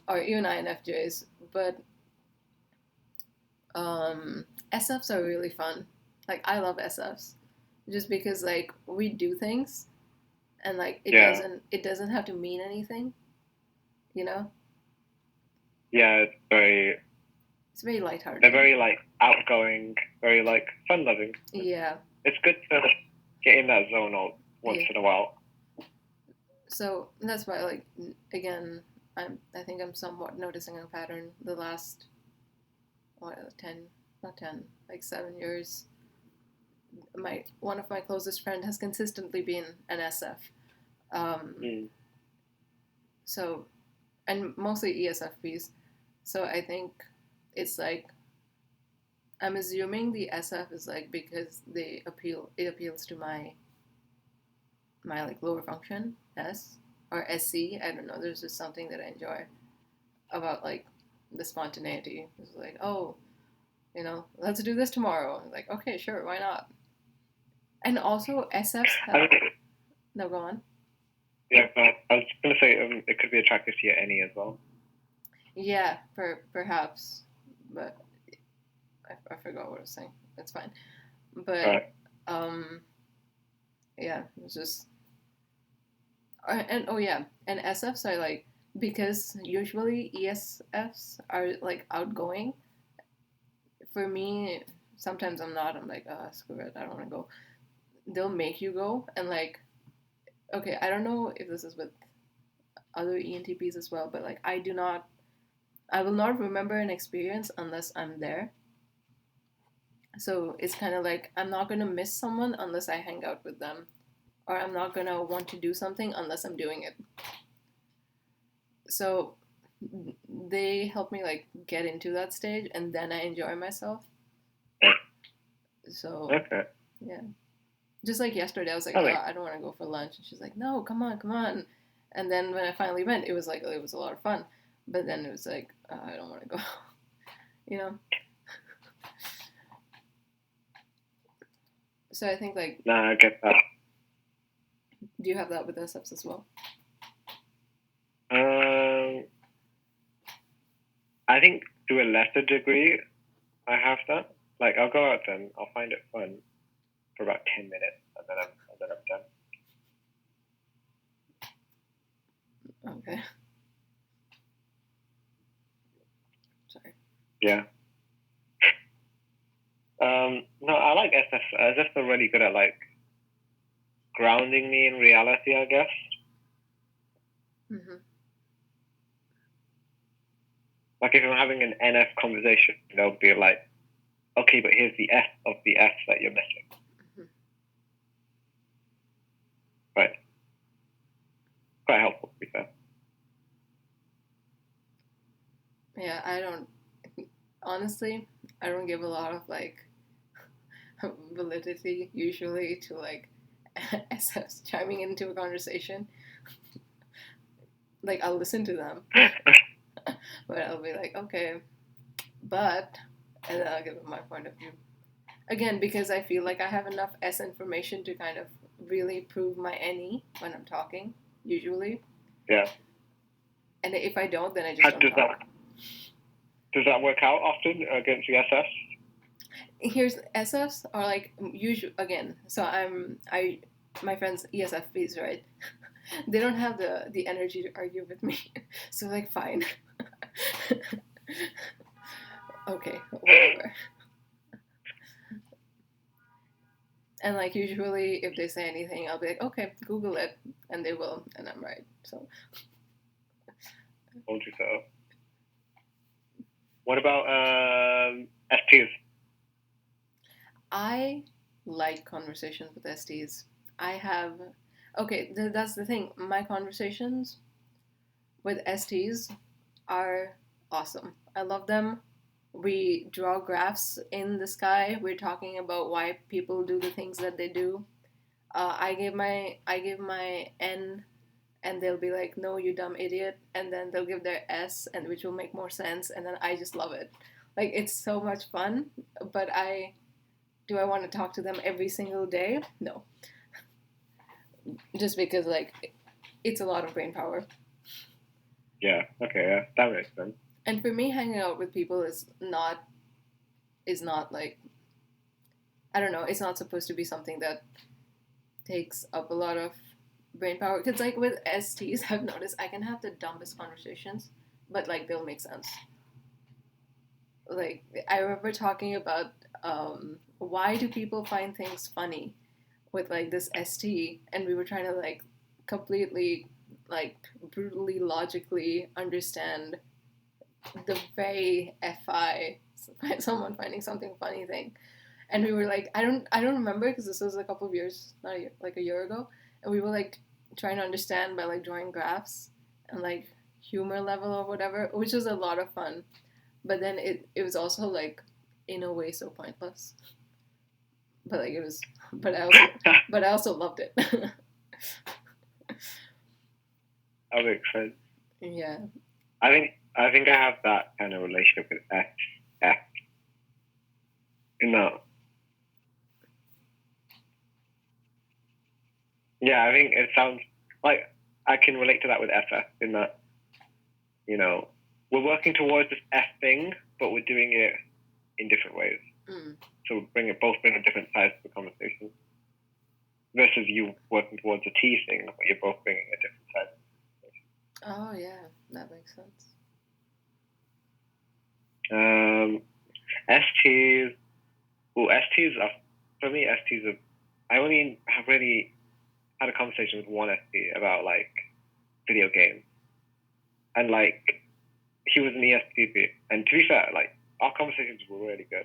or even INFJs, but SFs are really fun. Like, I love SFs just because, like, we do things and, like, it doesn't have to mean anything, Yeah, it's very lighthearted. They're very, like, outgoing, very, like, fun-loving. Yeah. It's good to get in that zone once in a while. So that's why, like, again, I think I'm somewhat noticing a pattern the last 7 years. One of my closest friends has consistently been an SF. So, and mostly ESFPs. So I think it's like, I'm assuming the SF is, like, because it appeals to my like, lower function S or SC. I don't know. There's just something that I enjoy about, like, the spontaneity. It's like, oh, let's do this tomorrow. I'm like, okay, sure, why not? And also SFs have... No, go on. Yeah, but I was going to say it could be attractive to your NE as well. Yeah, perhaps, but I forgot what I was saying. It's fine. But yeah, it's just... And and SFs are, like, because usually ESFs are, like, outgoing. For me, sometimes I'm not. I'm like, screw it, I don't want to go. They'll make you go, and like, okay, I don't know if this is with other ENTPs as well, but like, I will not remember an experience unless I'm there. So it's kind of like I'm not gonna miss someone unless I hang out with them, or I'm not gonna want to do something unless I'm doing it. So they help me like get into that stage, and then I enjoy myself. So Okay. yeah, just like yesterday, I was like, I don't want to go for lunch, and she's like, no, come on, come on. And then when I finally went, it was like it was a lot of fun, but then it was like I don't want to go, you know. So I think like. Nah, I get that. Do you have that with SFs as well? I think to a lesser degree, I have that. Like, I'll go out then, I'll find it fun for about 10 minutes, and then I'm done. Okay. Sorry. Yeah. No, I like SFs. SFs are really good at like grounding me in reality, I guess. Mm-hmm. Like if I'm having an NF conversation, they'll be like, okay, but here's the S of the S that you're missing. Mm-hmm. Right. Quite helpful, to be fair. Yeah, honestly, I don't give a lot of like validity usually to like SFs chiming into a conversation. Like I'll listen to them, but I'll be like, okay, but, and then I'll give them my point of view. Again, because I feel like I have enough S information to kind of really prove my NE when I'm talking, usually. Yeah. And if I don't, then I just don't talk. Does that work out often against the SFs? Here's SFs are like usually again. So my friends ESFPs, right? They don't have the energy to argue with me, so like fine. Okay, whatever. And like usually, if they say anything, I'll be like, okay, Google it, and they will, and I'm right. So. Told you so. What about STs? I like conversations with STs. That's the thing. My conversations with STs are awesome. I love them. We draw graphs in the sky. We're talking about why people do the things that they do. I give my N, and they'll be like, "No, you dumb idiot," and then they'll give their S, and which will make more sense, and then I just love it. Like it's so much fun. But do I want to talk to them every single day? No. Just because like it's a lot of brain power. Yeah. Okay. Yeah, that makes sense. And for me, hanging out with people is not like, I don't know. It's not supposed to be something that takes up a lot of brain power. Because like with STs, I've noticed I can have the dumbest conversations, but like they'll make sense. Like I remember talking about why do people find things funny with like this ST, and we were trying to like completely like brutally logically understand the very FI someone finding something funny thing. And we were like, I don't remember because this was a couple of years, not like a year ago, and we were like trying to understand by like drawing graphs and like humor level or whatever, which was a lot of fun. But then it was also like in a way so pointless. But like it was, but I also loved it. That makes sense. Yeah. I think I have that kind of relationship with F. No. Yeah, I think it sounds like I can relate to that with FF in that, you know, we're working towards this F thing, but we're doing it in different ways. Mm. So both bring a different side to the conversation. Versus you working towards a T thing, but you're both bringing a different side to the conversation. Oh yeah, that makes sense. STs, Well, STs are, for me, STs are, I only have really had a conversation with one ST about, like, video games. And, like, he was an ESTP. And to be fair, like, our conversations were really good.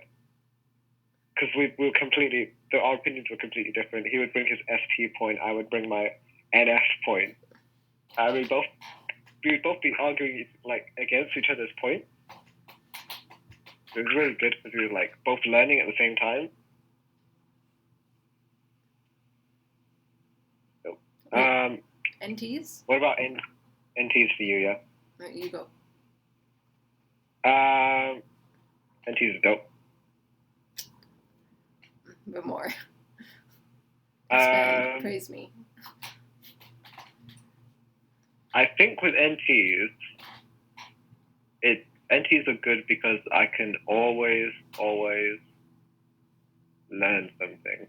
Because we were completely, our opinions were completely different. He would bring his ST point, I would bring my NF point. And we would both be arguing, like, against each other's point. It was really good because we were, like, both learning at the same time. NTs? What about NTs for you, yeah? You go. NTs are dope. But more. Praise me. I think with NTs, NTs are good because I can always learn something.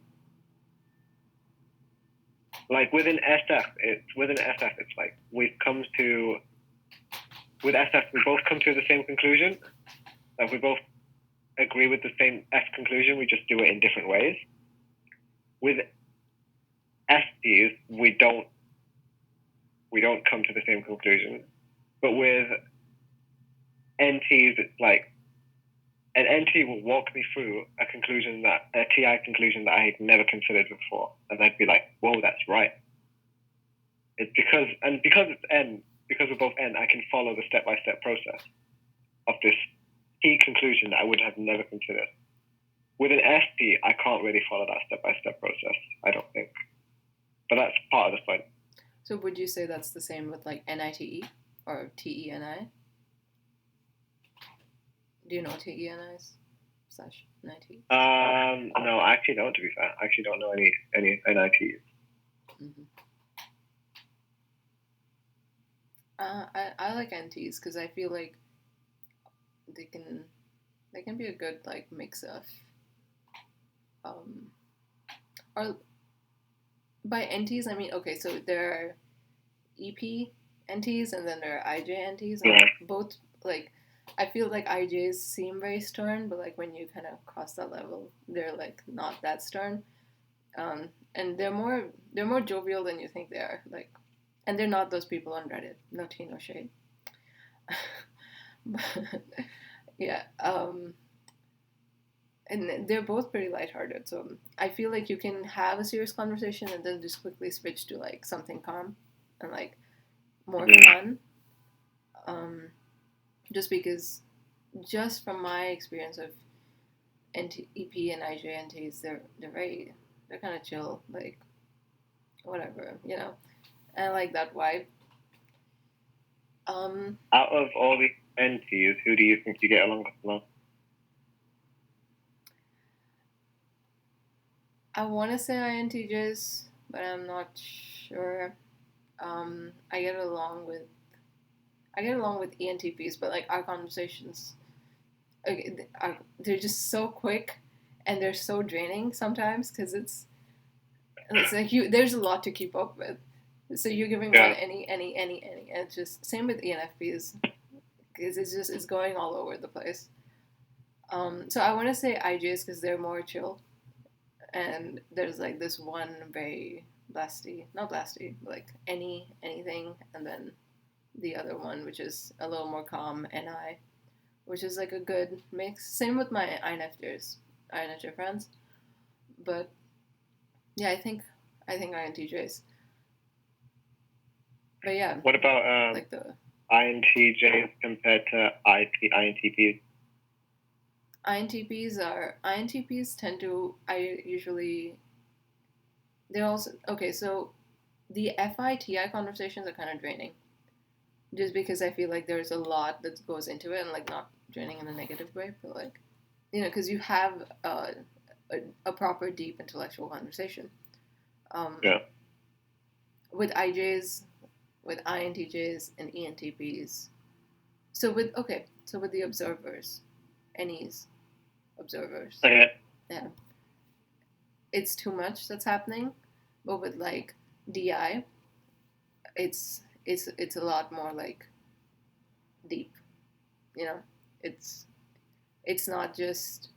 Like with an SF, it's like with SF, we both come to the same conclusion. Like we both agree with the same F conclusion, we just do it in different ways. With STs, we don't come to the same conclusion. But with NTs, it's like an NT will walk me through a TI conclusion that I had never considered before, and I'd be like, "Whoa, that's right." It's because it's N, because we're both N, I can follow the step-by-step process of this key conclusion that I would have never considered. With an ST, I can't really follow that step-by-step process, I don't think. But that's part of the fun. So would you say that's the same with like NITE or TENI? Do you know TENIs / NITE? No, I actually don't, to be fair. I actually don't know any NITs. Mm-hmm. I like NTs because I feel like they can be a good like mix of or by NTs I mean, okay, so there are EP NTs and then there are IJ NTs, and Yeah. both, like, I feel like IJs seem very stern, but like when you kind of cross that level, they're like not that stern, and they're more jovial than you think they are, like, and they're not those people on Reddit. No tea, no shade. But, yeah, and they're both pretty lighthearted, so I feel like you can have a serious conversation and then just quickly switch to like something calm and like more fun. Just because, just from my experience of EP and IJ NTs, they're kind of chill, like whatever, you know. And I like that vibe. Out of all the NTs, who do you think you get along with the most? I want to say INTJs, but I'm not sure. I get along with ENTPs, but like our conversations, they're just so quick, and they're so draining sometimes because it's like there's a lot to keep up with. So you're giving one any, and it's just same with ENFPs because it's going all over the place. So I want to say IJs because they're more chill, and there's like this one very not blasty, but like anything, and then the other one which is a little more calm, NI, which is like a good mix. Same with my INFJ friends, but yeah, I think INTJs. But yeah. What about like the INTJs compared to INTPs? INTPs tend to, they're also, okay, so the FI-TI conversations are kind of draining. Just because I feel like there's a lot that goes into it, and like not draining in a negative way, but like, you know, because you have a proper deep intellectual conversation. With IJs, with INTJs and ENTPs. So with the observers, NEs, observers. Okay. Yeah. It's too much that's happening, but with like DI, it's a lot more like deep. You know, it's not just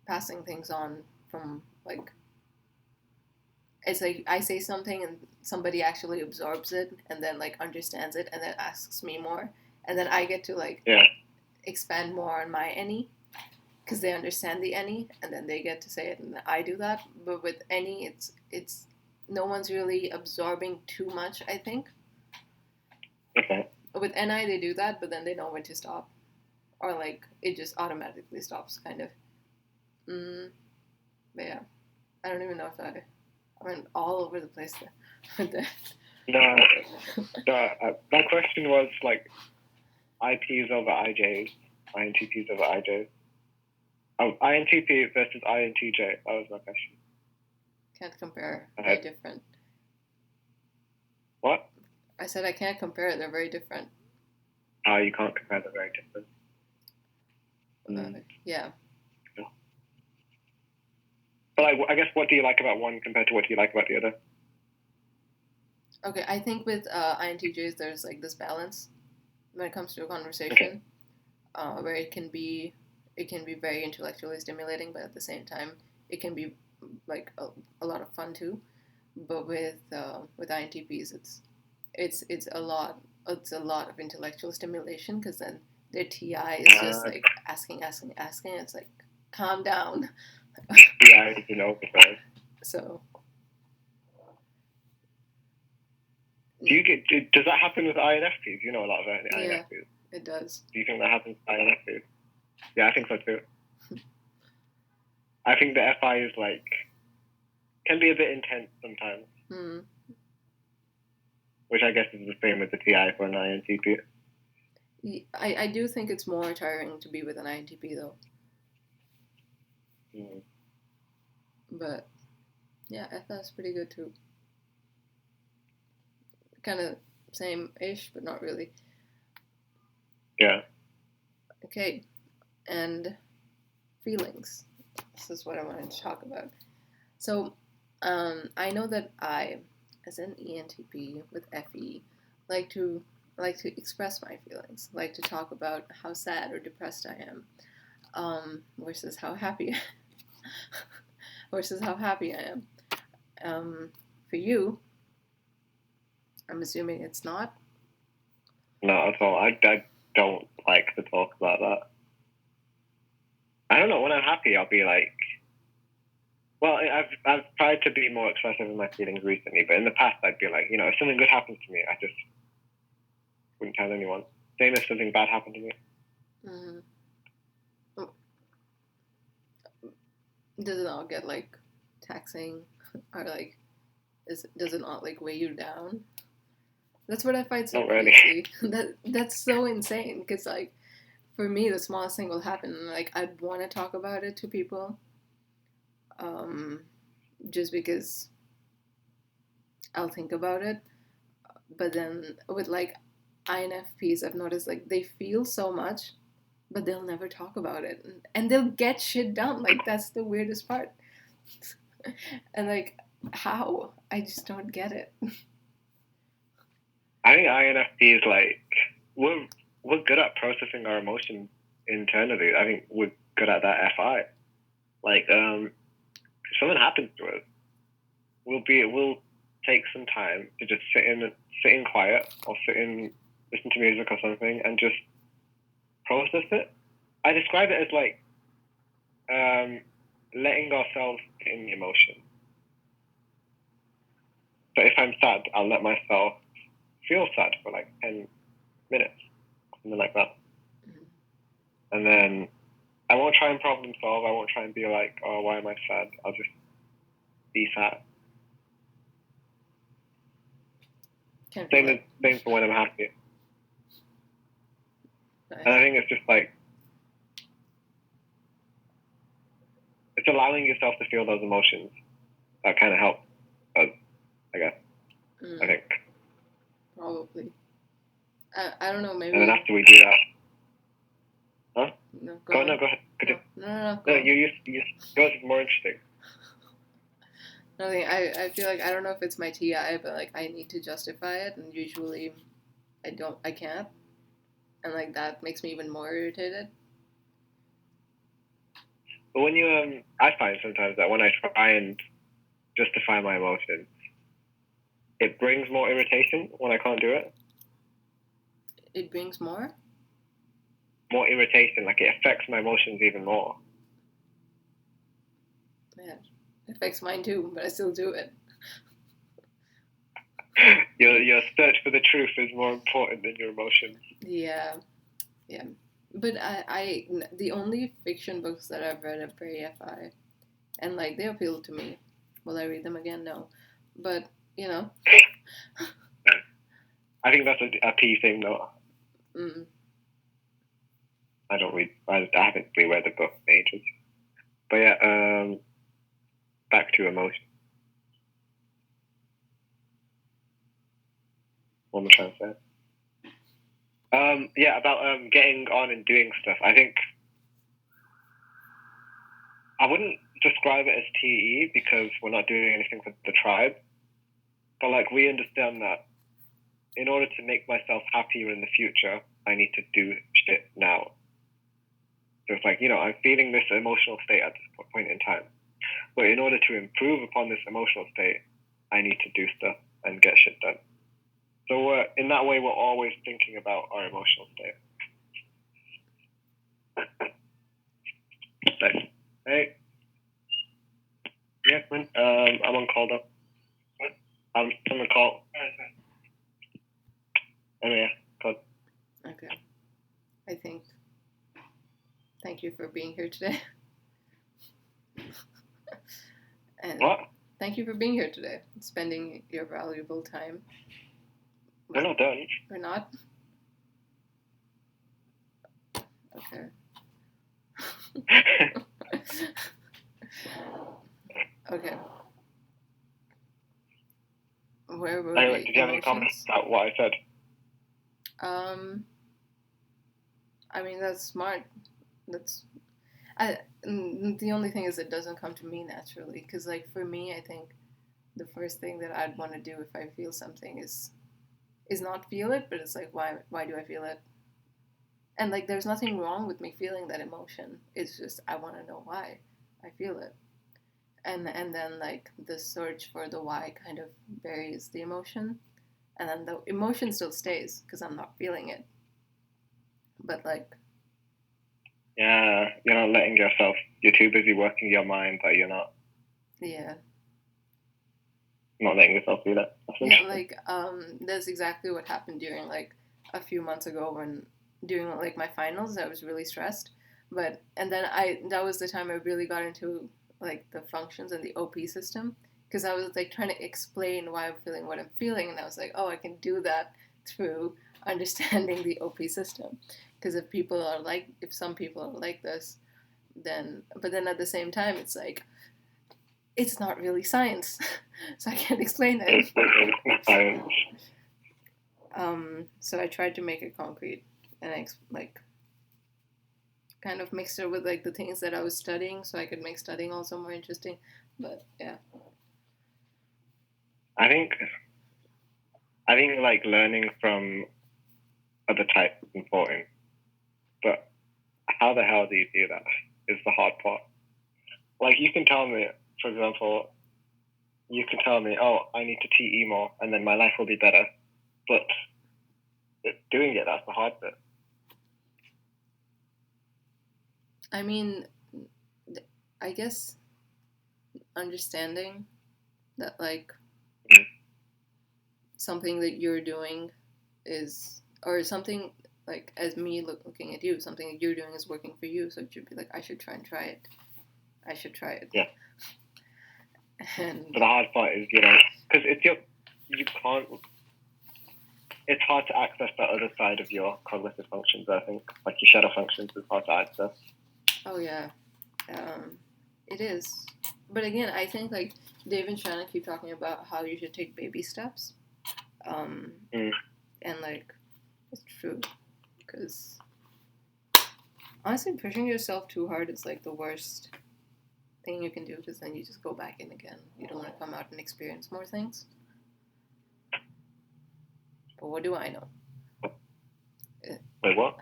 passing things on from like it's like I say something and somebody actually absorbs it and then like understands it and then asks me more and then I get to like expand more on my any because they understand the any and then they get to say it and I do that. But with any, it's no one's really absorbing too much. I think. Okay. With NI they do that, but then they know when to stop, or like it just automatically stops, kind of. But yeah, I don't even know if I went all over the place there. No, my question was like IPs over IJs, INTPs over IJs. Oh, INTP versus INTJ. That was my question. Can't compare. Very different. What? I said I can't compare. They're very different. Oh, you can't compare. They're very different. Yeah. But like, I guess, what do you like about one compared to what do you like about the other? Okay, I think with INTJs there's like this balance when it comes to a conversation, where it can be very intellectually stimulating, but at the same time it can be like a lot of fun too. But with INTPs it's a lot of intellectual stimulation because then their TI is just like asking. It's like calm down. Yeah, you know. So. Does that happen with INFPs? You know a lot of INFPs. Yeah, it does. Do you think that happens with INFPs? Yeah, I think so too. I think the FI is like can be a bit intense sometimes. Which I guess is the same with the TI for an INTP. I do think it's more tiring to be with an INTP though. But yeah, FI is pretty good too. Kind of same-ish, but not really. Yeah. Okay, and feelings. This is what I wanted to talk about. So, I know that I, as an ENTP with FE, like to express my feelings, like to talk about how sad or depressed I am, versus how happy, I am. For you, I'm assuming it's not. Not at all. I don't like to talk about that. I don't know. When I'm happy, I'll be like, well, I've tried to be more expressive in my feelings recently, but in the past, I'd be like, if something good happens to me, I just wouldn't tell anyone. Same if something bad happened to me. Does it not get like taxing, or like, does it not like weigh you down? That's what I find so crazy. That's so insane because like for me the smallest thing will happen and like I'd want to talk about it to people, just because I'll think about it. But then with like INFPs, I've noticed like they feel so much, but they'll never talk about it, and they'll get shit done. Like that's the weirdest part. And like how? I just don't get it. I think INFPs like we're good at processing our emotions internally. I think we're good at that FI. Like if something happens to us, we'll take some time to just sit in quiet or listen to music or something and just process it. I describe it as like letting ourselves in the emotion. So if I'm sad, I'll let myself feel sad for like 10 minutes, something like that. And then I won't try and problem solve. I won't try and be like, oh, why am I sad? I'll just be sad. Same for when I'm happy. Nice. And I think it's just like, it's allowing yourself to feel those emotions that kind of help us, I guess. I think. Probably. I don't know, maybe. And then after we do that. Huh? No, go ahead. No. No, yours is more interesting. Nothing. I feel like, I don't know if it's my TI, but like I need to justify it, and usually I can't. And like that makes me even more irritated. But when you I find sometimes that when I try and justify my emotions, it brings more irritation when I can't do it. It brings more irritation. Like, it affects my emotions even more. Yeah, it affects mine too, but I still do it. Your search for the truth is more important than your emotions. Yeah. But the only fiction books that I've read are very FI, and like they appeal to me. Will I read them again? No, but you know. I think that's a P thing, though. I don't read. I haven't reread the book in ages. But yeah, back to emotion. What am I trying to say? Yeah, about getting on and doing stuff. I think I wouldn't describe it as TE because we're not doing anything for the tribe. But like, we understand that in order to make myself happier in the future, I need to do shit now. So it's like, I'm feeling this emotional state at this point in time. But in order to improve upon this emotional state, I need to do stuff and get shit done. So in that way, we're always thinking about our emotional state. Nice. Hey. Yeah, man. I'm on call though. What? I'm on the call. Anyway, call. Okay. I think. Thank you for being here today. And what? Thank you for being here today, spending your valuable time. We're not done. We're not? Okay. Okay. Where were we? Did you have any comments about what I said? I mean, that's smart. The only thing is it doesn't come to me naturally. Because, like, for me, I think the first thing that I'd want to do if I feel something is not feel it, but it's like, why do I feel it? And, like, there's nothing wrong with me feeling that emotion. It's just, I want to know why I feel it. And then, like, the search for the why kind of buries the emotion. And then the emotion still stays because I'm not feeling it. But, like... Yeah, you're not letting yourself... You're too busy working your mind that you're not... Yeah. Not letting yourself feel it. Yeah, like, that's exactly what happened during, like, a few months ago when... During, like, my finals, I was really stressed. And then that was the time I really got into, like, the functions and the OP system. Because I was, like, trying to explain why I'm feeling what I'm feeling. And I was like, oh, I can do that through understanding the OP system. Because if some people are like this, then... But then at the same time, it's like, it's not really science. So I can't explain it. So I tried to make it concrete. And I, like... kind of mixed it with like the things that I was studying so I could make studying also more interesting. But yeah. I think like learning from other types is important. But how the hell do you do that is the hard part. Like, you can tell me, for example, oh, I need to TE more and then my life will be better. But doing it, that's the hard bit. I mean, I guess understanding that, like, something that you're doing is, or something, like, as me looking at you, something that you're doing is working for you, so it should be like, I should try it. I should try it. Yeah. And but the hard part is, because you can't, it's hard to access the other side of your cognitive functions, I think. Like, your shadow functions is hard to access. Oh, yeah. It is. But again, I think, like, Dave and Shannon keep talking about how you should take baby steps. And, like, it's true. Because, honestly, pushing yourself too hard is, like, the worst thing you can do, because then you just go back in again. You don't want to come out and experience more things. But what do I know? Wait, what?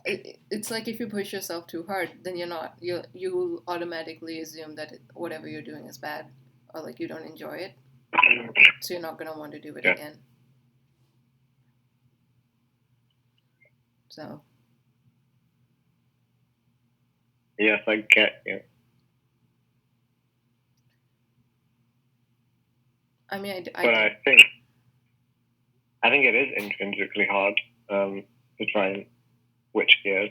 it's like if you push yourself too hard, then you will automatically assume that whatever you're doing is bad, or like you don't enjoy it, so you're not gonna want to do it again. So. Yes, I get you. I mean, I think it is intrinsically hard to try and switch gears.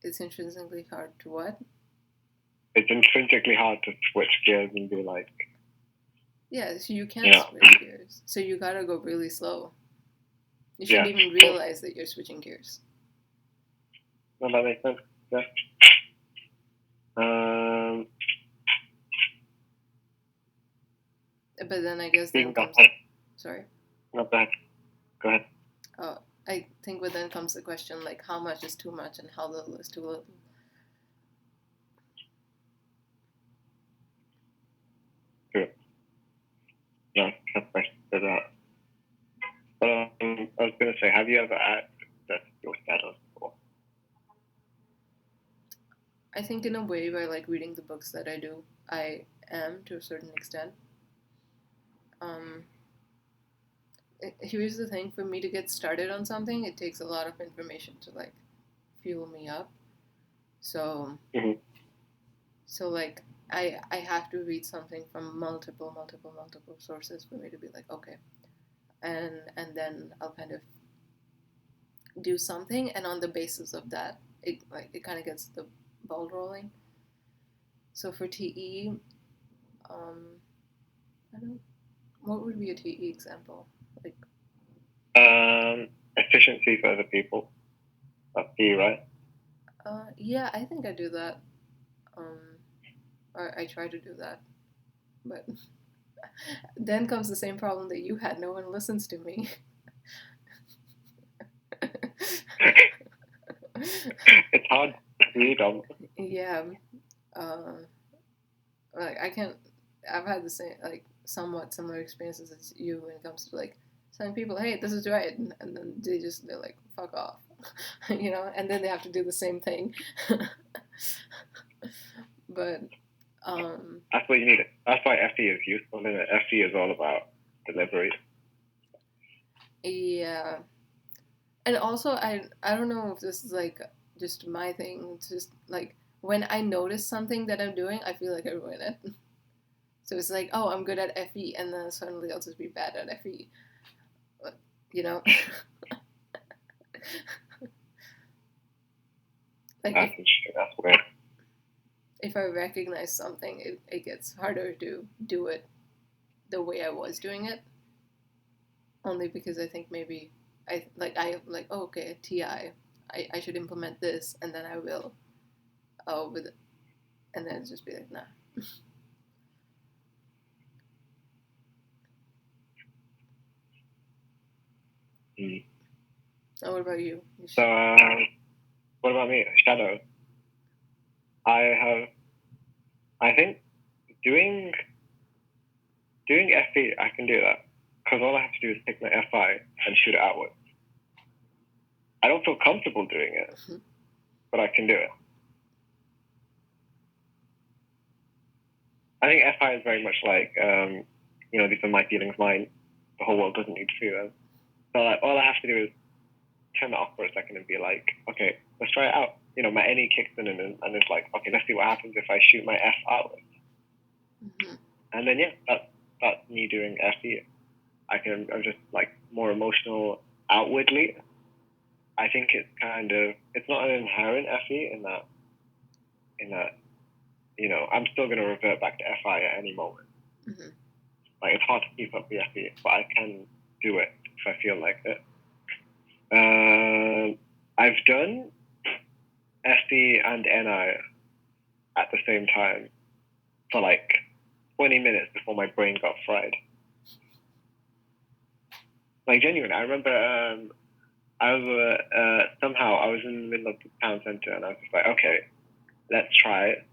It's intrinsically hard to what? It's intrinsically hard to switch gears and be like. Yeah, so you can't switch gears. So you gotta go really slow. You shouldn't even realize that you're switching gears. No, that makes sense. Yeah. But then I guess then comes. Sorry. No, go ahead. Oh, I think, but then comes the question like, how much is too much and how little is too little. True. No, that's nice for that. But I was gonna say, have you ever accessed your shadows before? I think in a way by like reading the books that I do, I am to a certain extent. Here's the thing, for me to get started on something, it takes a lot of information to like fuel me up. So, so like I have to read something from multiple sources for me to be like, okay, and then I'll kind of do something, and on the basis of that, it kind of gets the ball rolling. So for TE, I don't. What would be a TE example? Like. Efficiency for other people. That's TE, right? Yeah, I think I do that. Or I try to do that, but then comes the same problem that you had. No one listens to me. It's hard to read on. Yeah. Like I can't. I've had the same, like, somewhat similar experiences as you when it comes to like telling people, "Hey, this is right," and then they're like, "Fuck off," you know, and then they have to do the same thing. But that's what you need. That's why FE is useful. Isn't it? FE is all about delivery. Yeah, and also I don't know if this is like just my thing. It's just like when I notice something that I'm doing, I feel like I ruin it. So it's like, oh, I'm good at FE, and then suddenly I'll just be bad at FE. You know? Like that's interesting. That's weird. If I recognize something, it gets harder to do it the way I was doing it. Only because I think maybe oh, okay, TI, I should implement this, and then I will. Oh, with it, and then just be like, nah. Oh, what about you? So, what about me? Shadow. I think doing FE, I can do that. Because all I have to do is take my FI and shoot it outwards. I don't feel comfortable doing it, but I can do it. I think FI is very much like, these are my feelings, mine. The whole world doesn't need to feel them. So like, all I have to do is turn it off for a second and be like, okay, let's try it out. My NE kicks in and it's like, okay, let's see what happens if I shoot my F outwards. And then, yeah, that's me doing FE. I'm just like more emotional outwardly. I think it's not an inherent FE in that, I'm still going to revert back to FI at any moment. Like, it's hard to keep up the FE, but I can do it if I feel like it. I've done FE and NI at the same time for like 20 minutes before my brain got fried. Like, genuinely, I remember I was in the middle of the town center and I was just like, okay, let's try it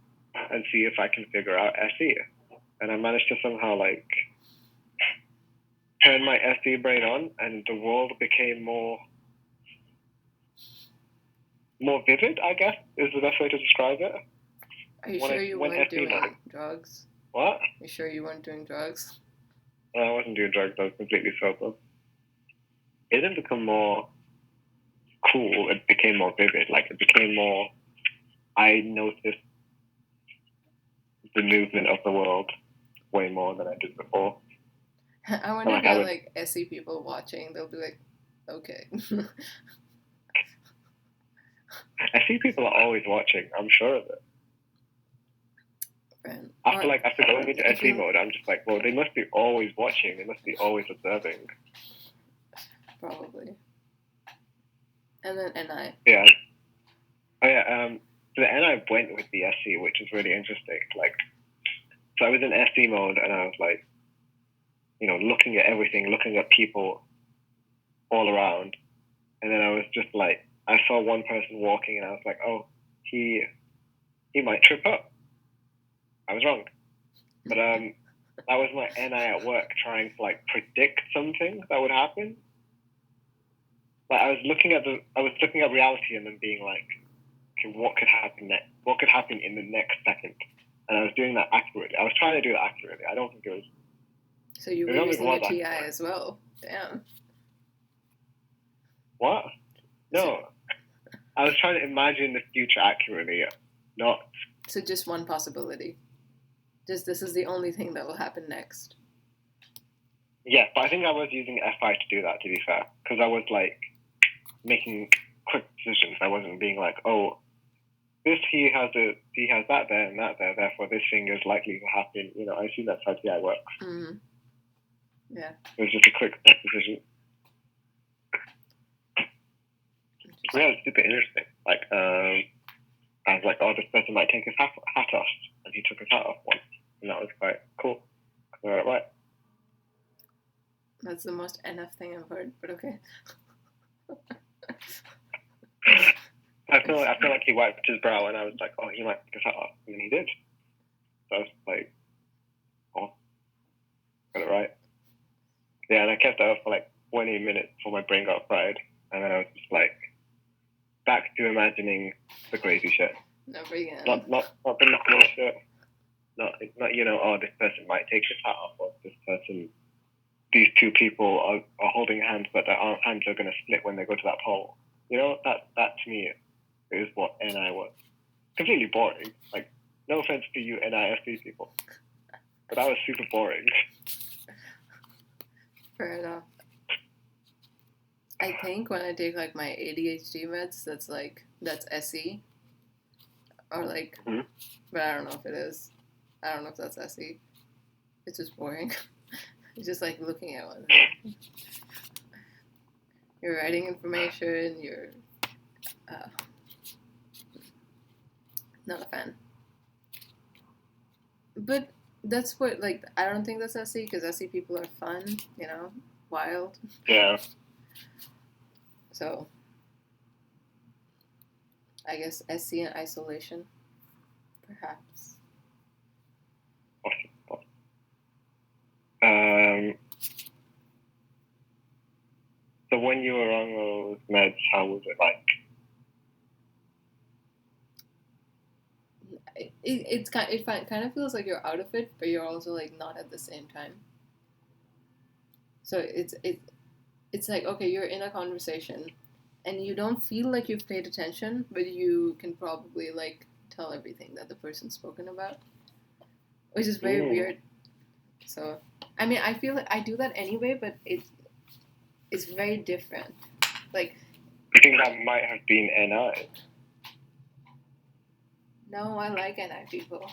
and see if I can figure out FE. And I managed to somehow, like, turned my SE brain on, and the world became more vivid, I guess, is the best way to describe it. Are you sure you weren't doing drugs? What? You sure you weren't doing drugs? No, I wasn't doing drugs. I was completely sober. It didn't become more cool. It became more vivid. Like, it became more... I noticed the movement of the world way more than I did before. I wonder if like SE people watching, they'll be like, okay. SE people are always watching. I'm sure of it. After going into SE mode, I'm just like, well, they must be always watching. They must be always observing. Probably. And then NI. Yeah. Oh yeah. So the NI went with the SE, which is really interesting. Like, so I was in SE mode, and I was like, you know, looking at everything, looking at people all around, and then I was just like, I saw one person walking, and I was like, oh, he might trip up. I was wrong. But that was my NI at work trying to like predict something that would happen. Like I was looking at reality and then being like, okay, what could happen next? What could happen in the next second? And I was doing that accurately. I was trying to do it accurately. I don't think it was. So you were using a TI as well. Damn. What? No. I was trying to imagine the future accurately, not... So just one possibility. Just this is the only thing that will happen next. Yeah, but I think I was using FI to do that, to be fair. Because I was, like, making quick decisions. I wasn't being like, oh, he has that there and that there, therefore this thing is likely to happen. You know, I assume that's how TI works. Mm-hmm. Yeah. It was just a quick decision. Yeah, it was super interesting. Like, I was like, oh, this person might take his hat off. And he took his hat off once. And that was quite cool. Right. That's the most NF thing I've heard, but okay. I feel like he wiped his brow and I was like, oh, he might take his hat off. And then he did. So I was like, oh, got it right. Yeah, and I kept that up for like 20 minutes before my brain got fried. And then I was just like, back to imagining the crazy shit. Never again. Not the normal shit. Not you know, oh, this person might take his hat off, or these two people are holding hands, but their hands are going to split when they go to that pole. You know, that to me is what NI was. Completely boring. Like, no offense to you NIFP people, but that was super boring. Fair enough. I think when I take like my ADHD meds, that's SE, or like, but I don't know if it is. I don't know if that's SE. It's just boring. It's just like looking at one. You're writing information. You're not a fan. But that's what, like, I don't think that's SE, because SE people are fun, you know, wild. Yeah. So, I guess SE in isolation, perhaps. So when you were on those meds, how was it like? It kind of feels like you're out of it, but you're also like not at the same time. So it's like, okay, you're in a conversation, and you don't feel like you've paid attention, but you can probably like tell everything that the person's spoken about, which is very weird. So, I mean, I feel like I do that anyway, but it's very different. Like, I think that might have been NI. No, I like NI people.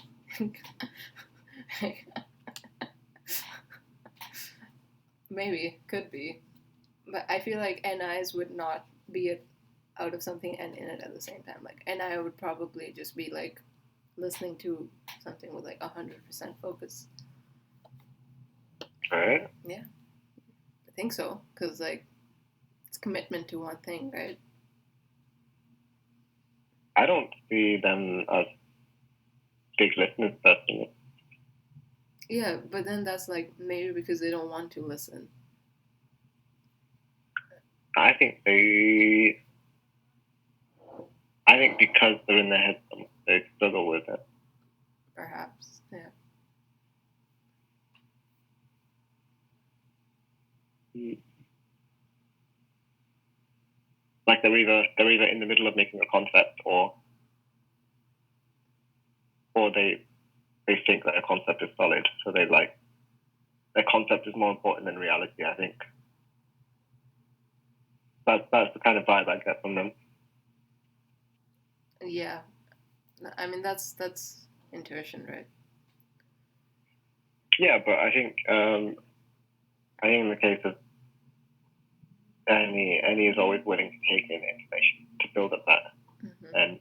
Maybe, could be. But I feel like NIs would not be out of something and in it at the same time. Like, NI would probably just be like listening to something with like 100% focus. Right? Yeah. I think so. Because, like, it's commitment to one thing, right? I don't see them as big listeners personally. Yeah, but then that's like maybe because they don't want to listen. I think because they're in their head, they struggle with it. Perhaps, yeah. Like they're either in the middle of making a concept, or they think that a concept is solid, so they like their concept is more important than reality. I think that's the kind of vibe I get from them. Yeah, I mean that's intuition, right? Yeah, but I think in the case of Annie is always willing to take in information to build up that, and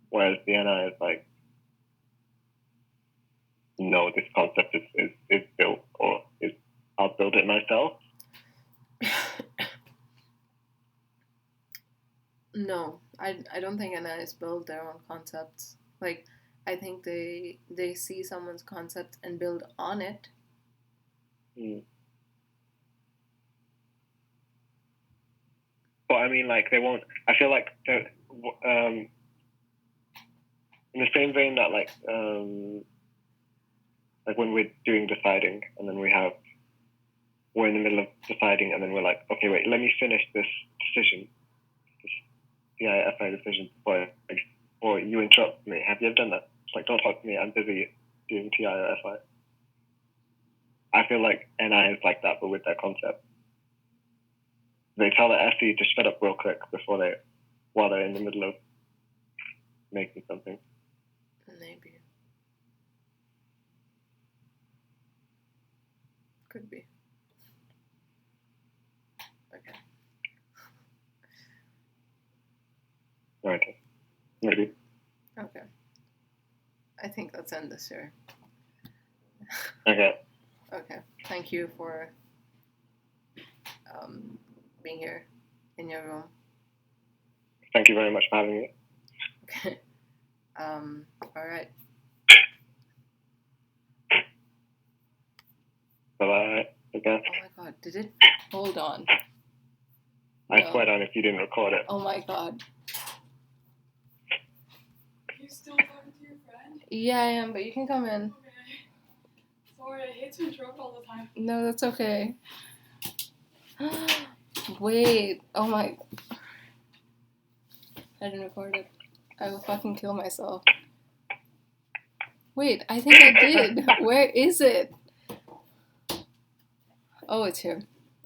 whereas the NI is like, no, this concept is built, or I'll build it myself. No, I don't think NIs build their own concepts. Like, I think they see someone's concept and build on it. But I mean, like, they won't. I feel like in the same vein that like when we're doing deciding, and then we're in the middle of deciding, and then we're like, okay, wait, let me finish this decision, this CI/FI decision before you interrupt me. Have you ever done that? It's like, don't talk to me, I'm busy doing TI or FI. I feel like NI is like that, but with their concept. They tell the SE to shut up real quick while they're in the middle of making something. Maybe. Could be. Okay. Right. Maybe. Okay. I think let's end this here. Okay. Okay. Thank you for being here in your room. Thank you very much for having me. Okay. All right. Bye-bye. Okay. Oh my god, did it? Hold on. I swear down if you didn't record it. Oh my god. You still talking to your friend? Yeah, I am, but you can come in. Okay. Sorry, I hate to interrupt all the time. No, that's okay. Wait. Oh my. I didn't record it. I will fucking kill myself. Wait, I think I did. Where is it? Oh, it's here.